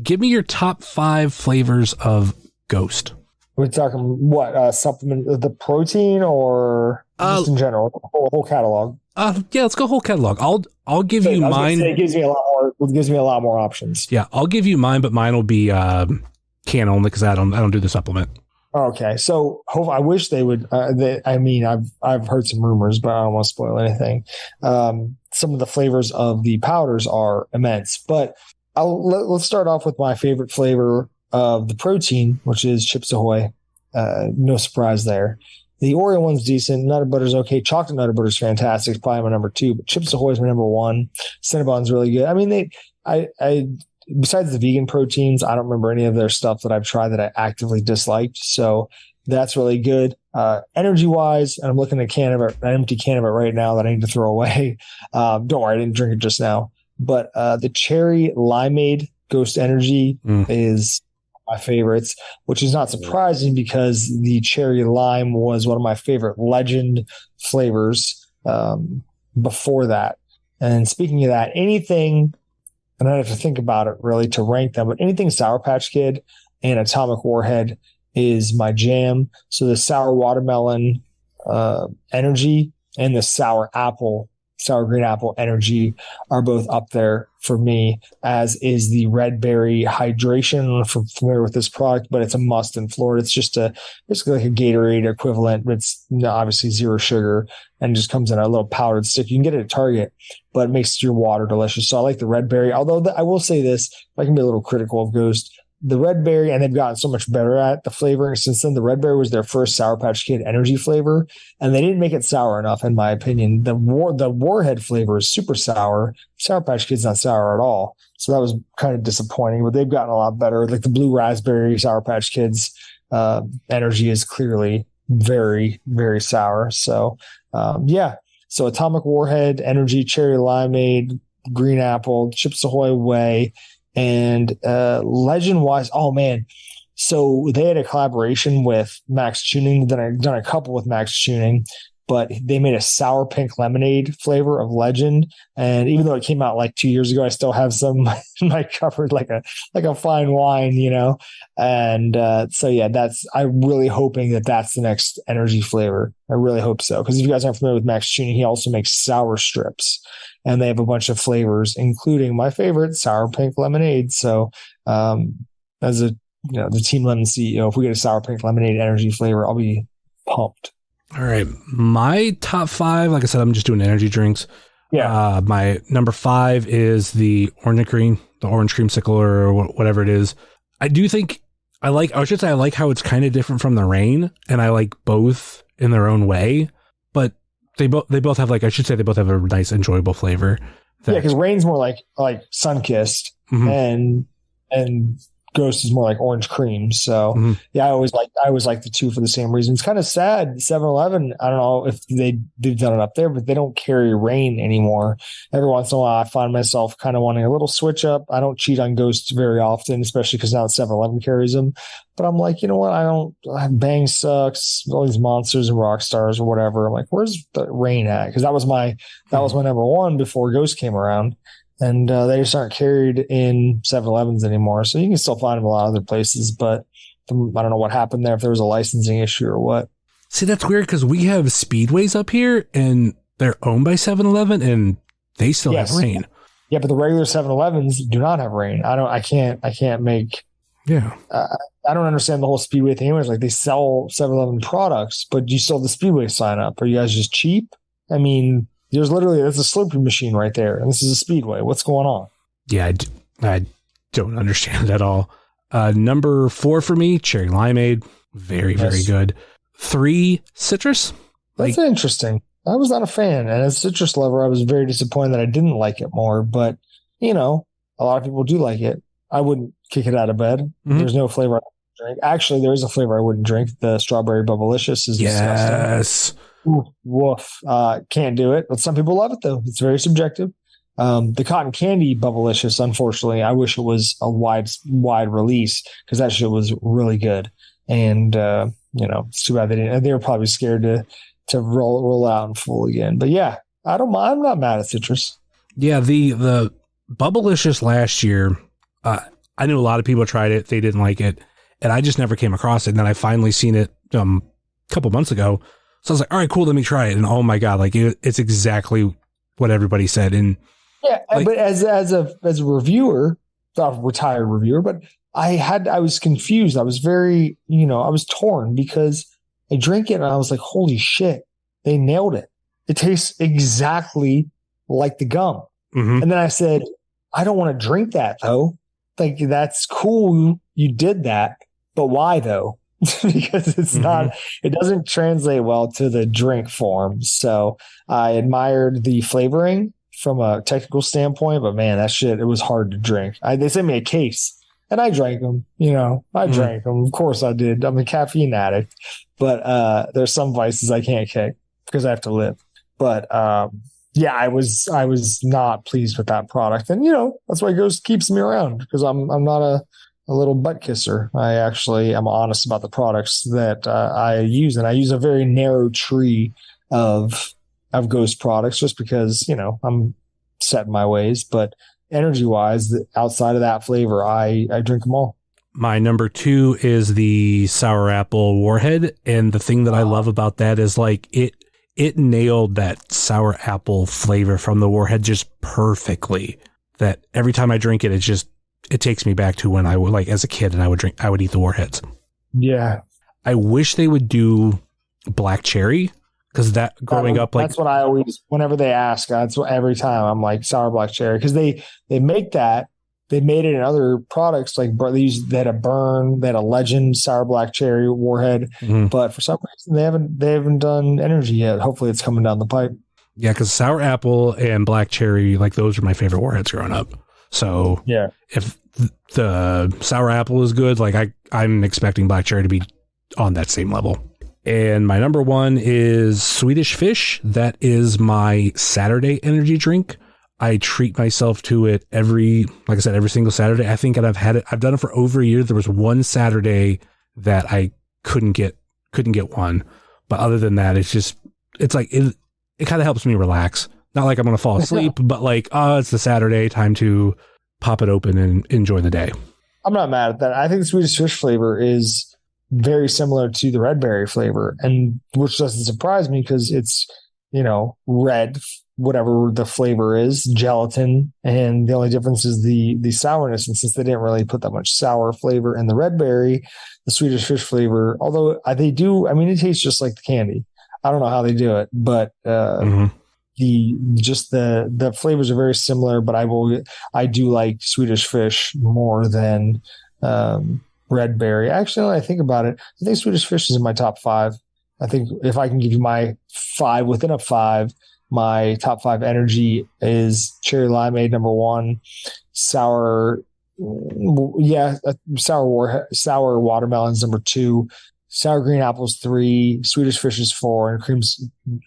Give me your top 5 flavors of Ghost. We're talking what, supplement, the protein, or just in general, whole catalog? Yeah, let's go whole catalog. I'll give you mine. It gives me a lot more options. Yeah, I'll give you mine, but mine will be can only because I don't do the supplement. Okay, so I wish they would. I've heard some rumors, but I don't want to spoil anything. Some of the flavors of the powders are immense, but let's start off with my favorite flavor of the protein, which is Chips Ahoy. No surprise there. The Oreo one's decent. Nutter Butter's okay. Chocolate Nutter Butter's fantastic. It's probably my number 2, but Chips Ahoy is my number 1. Cinnabon's really good. I mean, besides the vegan proteins, I don't remember any of their stuff that I've tried that I actively disliked. So that's really good. Energy wise, and I'm looking at an empty can of it right now that I need to throw away. Don't worry, I didn't drink it just now. But the cherry limeade Ghost Energy is my favorites, which is not surprising because the cherry lime was one of my favorite legend flavors before that. And speaking of that, anything, and I have to think about it really to rank them, but anything Sour Patch Kid and Atomic Warhead is my jam. So the sour watermelon energy and the sour green apple energy are both up there for me, as is the red berry hydration. I don't know if you're familiar with this product, but it's a must in Florida. It's just basically like a Gatorade equivalent, but it's obviously zero sugar and just comes in a little powdered stick. You can get it at Target, but it makes your water delicious. So I like the red berry, although I will say this, I can be a little critical of Ghost. The red berry, and they've gotten so much better at the flavoring since then. The red berry was their first Sour Patch Kid energy flavor, and they didn't make it sour enough, in my opinion. The Warhead flavor is super sour. Sour Patch Kid's not sour at all, so that was kind of disappointing. But they've gotten a lot better. Like the blue raspberry Sour Patch Kids energy is clearly very, very sour. So so Atomic Warhead energy, cherry limeade, green apple, Chips Ahoy Way. And legend wise, oh man. So they had a collaboration with Max Tuning. Then I've done a couple with Max Tuning, but they made a sour pink lemonade flavor of Legend. And even though it came out like 2 years ago, I still have some in my cupboard, like a fine wine, you know? And I'm really hoping that that's the next energy flavor. I really hope so. Because if you guys aren't familiar with Max Tuning, he also makes sour strips. And they have a bunch of flavors, including my favorite, sour pink lemonade. So, as the Team Lemon CEO, if we get a sour pink lemonade energy flavor, I'll be pumped. All right, my top 5. Like I said, I'm just doing energy drinks. Yeah. My number 5 is the orange creamsicle or whatever it is. I do think I like how it's kind of different from the rain, and I like both in their own way, but. They both have they both have a nice, enjoyable flavor. Because Rain's more like Sunkissed, and Ghost is more like orange cream. So I always like the two for the same reason. It's kind of sad. 7-Eleven, I don't know if they've done it up there, but they don't carry Rain anymore. Every once in a while, I find myself kind of wanting a little switch up. I don't cheat on Ghosts very often, especially because now 7-Eleven carries them. But I'm like, you know what? Bang sucks. All these Monsters and Rock Stars or whatever. I'm like, where's the Rain at? Because that was my number one before Ghost came around. And they just aren't carried in 7-Elevens anymore. So you can still find them a lot of other places, but I don't know what happened there, if there was a licensing issue or what. See, that's weird because we have Speedways up here and they're owned by 7-Eleven and they still have Rain. Yeah, but the regular 7-Elevens do not have Rain. I can't make. Yeah. I don't understand the whole Speedway thing. Anyways, like they sell 7-Eleven products, but you still have the Speedway sign up. Are you guys just cheap? I mean, there's a Slurpee machine right there, and this is a Speedway. What's going on? Yeah, I don't understand at all. Number 4 for me, cherry limeade. Very, very good. 3, citrus. That's interesting. I was not a fan, and as a citrus lover, I was very disappointed that I didn't like it more. But, a lot of people do like it. I wouldn't kick it out of bed. There's no flavor I wouldn't drink. Actually, there is a flavor I wouldn't drink. The strawberry Bubblicious is disgusting. Woof. Can't do it, but some people love it though. It's very subjective. The cotton candy Bubblicious, unfortunately, I wish it was a wide release because that shit was really good. And it's too bad they were probably scared to roll out in full again. But yeah, I'm not mad at citrus. Yeah, the Bubblicious last year, I knew a lot of people tried it, they didn't like it, and I just never came across it. And then I finally seen it a couple months ago. So I was like, all right, cool, let me try it. And oh my God, it's exactly what everybody said. And yeah, but as a reviewer, not a retired reviewer, but I was confused. I was very, I was torn because I drank it and I was like, holy shit, they nailed it. It tastes exactly like the gum. And then I said, I don't want to drink that though. Like, that's cool. You did that, but why though? Because it's not, it doesn't translate well to the drink form. So I admired the flavoring from a technical standpoint, but man, that shit, it was hard to drink. They sent me a case and I drank them, drank them. Of course I did. I'm a caffeine addict, but there's some vices I can't kick because I have to live. But yeah, I was not pleased with that product. And, that's why Ghost keeps me around because I'm not a little butt kisser. I actually am honest about the products that I use, and I use a very narrow tree of Ghost products just because I'm set in my ways. But energy wise, outside of that flavor, I drink them all. My number 2 is the Sour Apple Warhead. And the thing that I love about that is like it nailed that sour apple flavor from the Warhead just perfectly. That every time I drink it, it takes me back to when I would, like, as a kid, and I would eat the Warheads. Yeah. I wish they would do black cherry, because that growing up, like, that's what I always, whenever they ask, that's what every time I'm like sour black cherry, because they make that. They made it in other products, like they had a Burn, they had a Legend sour black cherry Warhead, but for some reason they haven't done energy yet. Hopefully, it's coming down the pipe. Yeah, because sour apple and black cherry, like, those are my favorite Warheads growing up. So yeah, if the sour apple is good, like I'm expecting black cherry to be on that same level. And my number 1 is Swedish Fish. That is my Saturday energy drink. I treat myself to it every single Saturday. I think I've done it for over a year. There was one Saturday that I couldn't get one. But other than that, it's like, it kind of helps me relax. Not like I'm going to fall asleep, but like, it's the Saturday, time to pop it open and enjoy the day. I'm not mad at that. I think the Swedish Fish flavor is very similar to the red berry flavor, and which doesn't surprise me because it's, red, whatever the flavor is, gelatin, and the only difference is the sourness. And since they didn't really put that much sour flavor in the red berry, the Swedish Fish flavor, although they do, it tastes just like the candy. I don't know how they do it, but the flavors are very similar. But I do like Swedish Fish more than red berry. Actually, when I think about it, I think Swedish Fish is in my top 5. I think if I can give you my 5 within a 5, my top 5 energy is cherry limeade number 1, sour watermelons number 2, sour green apples 3, Swedish Fish is 4, and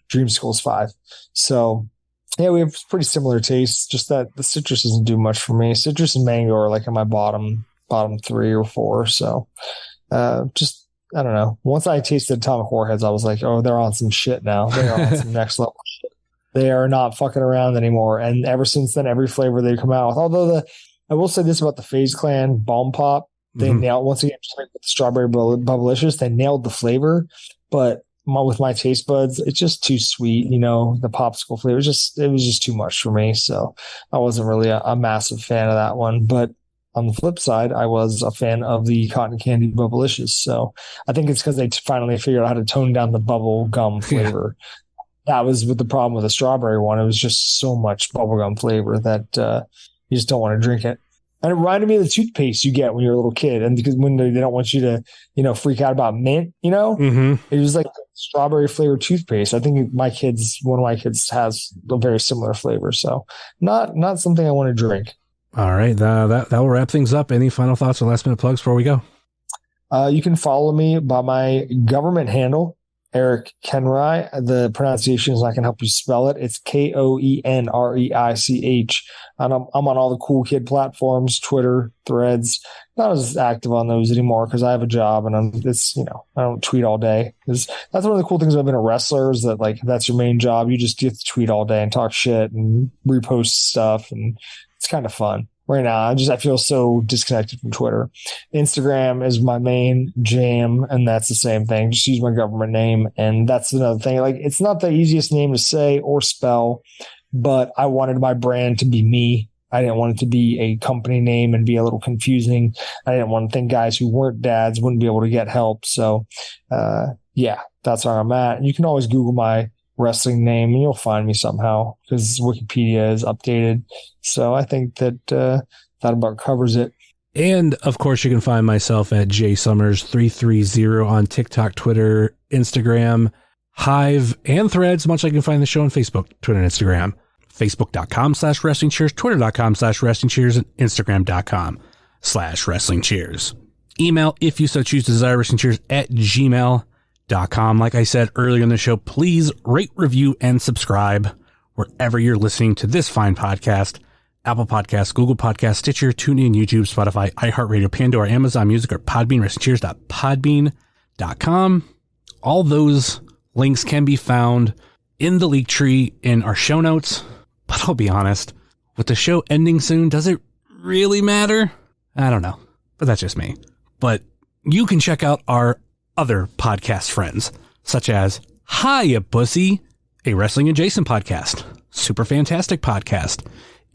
dreamsicles 5. So yeah, we have pretty similar tastes. Just that the citrus doesn't do much for me. Citrus and mango are like in my bottom 3 or 4. So I don't know. Once I tasted Atomic Warheads, I was like, oh, they're on some shit now. They are on some next level shit. They are not fucking around anymore. And ever since then, every flavor they come out with, although I will say this about the FaZe Clan Bomb Pop, they nailed, once again, just like with the strawberry bubblicious, they nailed the flavor. But with my taste buds, it's just too sweet. The popsicle flavor, it was just too much for me. So I wasn't really a massive fan of that one. But on the flip side, I was a fan of the cotton candy bubblicious. So I think it's because they finally figured out how to tone down the bubble gum flavor. That was with the problem with the strawberry one. It was just so much bubblegum flavor that you just don't want to drink it. And it reminded me of the toothpaste you get when you're a little kid. And because when they don't want you to, freak out about mint, it was like strawberry flavored toothpaste. I think one of my kids has a very similar flavor. So not something I want to drink. All right. That will wrap things up. Any final thoughts or last minute plugs before we go? You can follow me by my government handle, Erick Koenreich. The pronunciation is I can help you spell it. It's Koenreich. And I'm on all the cool kid platforms, Twitter, Threads. Not as active on those anymore because I have a job and I don't tweet all day. That's one of the cool things about being a wrestler is that like that's your main job. You just get to tweet all day and talk shit and repost stuff, and it's kind of fun. Right now, I feel so disconnected from Twitter. Instagram is my main jam, and that's the same thing. Just use my government name, and that's another thing. Like, it's not the easiest name to say or spell, but I wanted my brand to be me. I didn't want it to be a company name and be a little confusing. I didn't want to think guys who weren't dads wouldn't be able to get help. So, that's where I'm at. And you can always Google my wrestling name and you'll find me somehow because Wikipedia is updated. So I think that that about covers it. And of course you can find myself at jsummers330 on TikTok, Twitter, Instagram, Hive, and Threads, much like you can find the show on Facebook, Twitter, and Instagram. Facebook.com/WrestlingCheers, Twitter.com/WrestlingCheers, and Instagram.com/WrestlingCheers. Email, if you so choose to desire, WrestlingCheers@gmail.com. Like I said earlier in the show, please rate, review, and subscribe wherever you're listening to this fine podcast. Apple Podcasts, Google Podcasts, Stitcher, TuneIn, YouTube, Spotify, iHeartRadio, Pandora, Amazon Music, or Podbean, WrestlingCheers.podbean.com. All those links can be found in the link tree in our show notes. But I'll be honest, with the show ending soon, does it really matter? I don't know, but that's just me. But you can check out our other podcast friends, such as Hiya Pussy, a wrestling adjacent podcast, super fantastic podcast,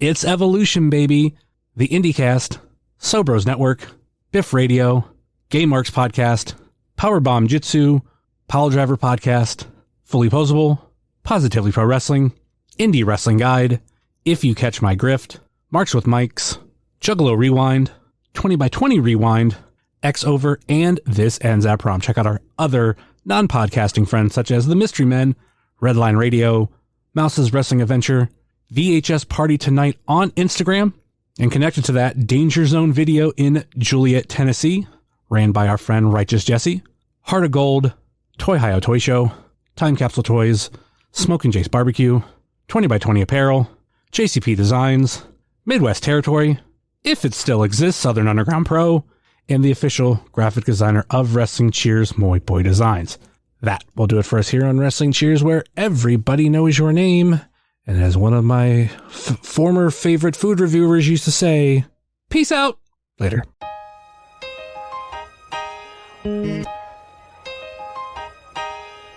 It's Evolution Baby, the IndieCast, Sobros Network, Biff Radio, Gay Marks Podcast, Powerbomb Jitsu, Pile Driver Podcast, Fully Posable, Positively Pro Wrestling, Indie Wrestling Guide, If You Catch My Grift, Marks with Mikes, Juggalo Rewind, 20x20 Rewind, X Over, and This Ends at Prom. Check out our other non-podcasting friends such as The Mystery Men, Redline Radio, Mouse's Wrestling Adventure, VHS Party Tonight on Instagram, and connected to that, Danger Zone Video in Juliet, Tennessee, ran by our friend Righteous Jesse, Heart of Gold, Toy Hio Toy Show, Time Capsule Toys, Smoking Jace Barbecue, 20x20 Apparel, JCP Designs, Midwest Territory, if it still exists, Southern Underground Pro, and the official graphic designer of Wrestling Cheers, Moy Boy Designs. That will do it for us here on Wrestling Cheers, where everybody knows your name. And as one of my former favorite food reviewers used to say, peace out. Later.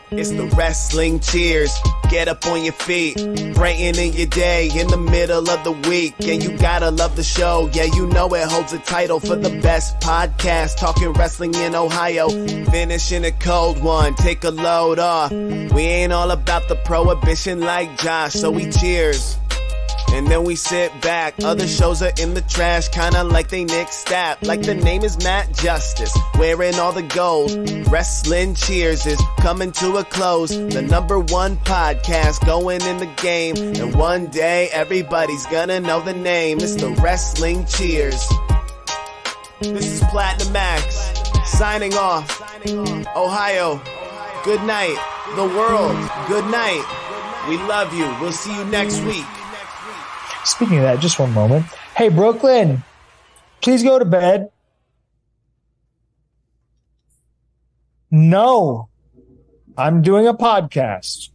It's the Wrestling Cheers. Get up on your feet, brightening your day in the middle of the week. And you gotta love the show. Yeah, you know it holds a title for the best podcast talking wrestling in Ohio. Finishing a cold one, take a load off. We ain't all about the prohibition like Josh, so we cheers. And then we sit back. Other shows are in the trash, kinda like they Nick Stapp. Like the name is Matt Justice, wearing all the gold. Wrestling Cheers is coming to a close. The #1 podcast going in the game. And one day everybody's gonna know the name. It's the Wrestling Cheers. This is Platinum Max, signing off. Ohio, good night. The world, good night. We love you. We'll see you next week. Speaking of that, just one moment. Hey, Brooklyn, please go to bed. No, I'm doing a podcast.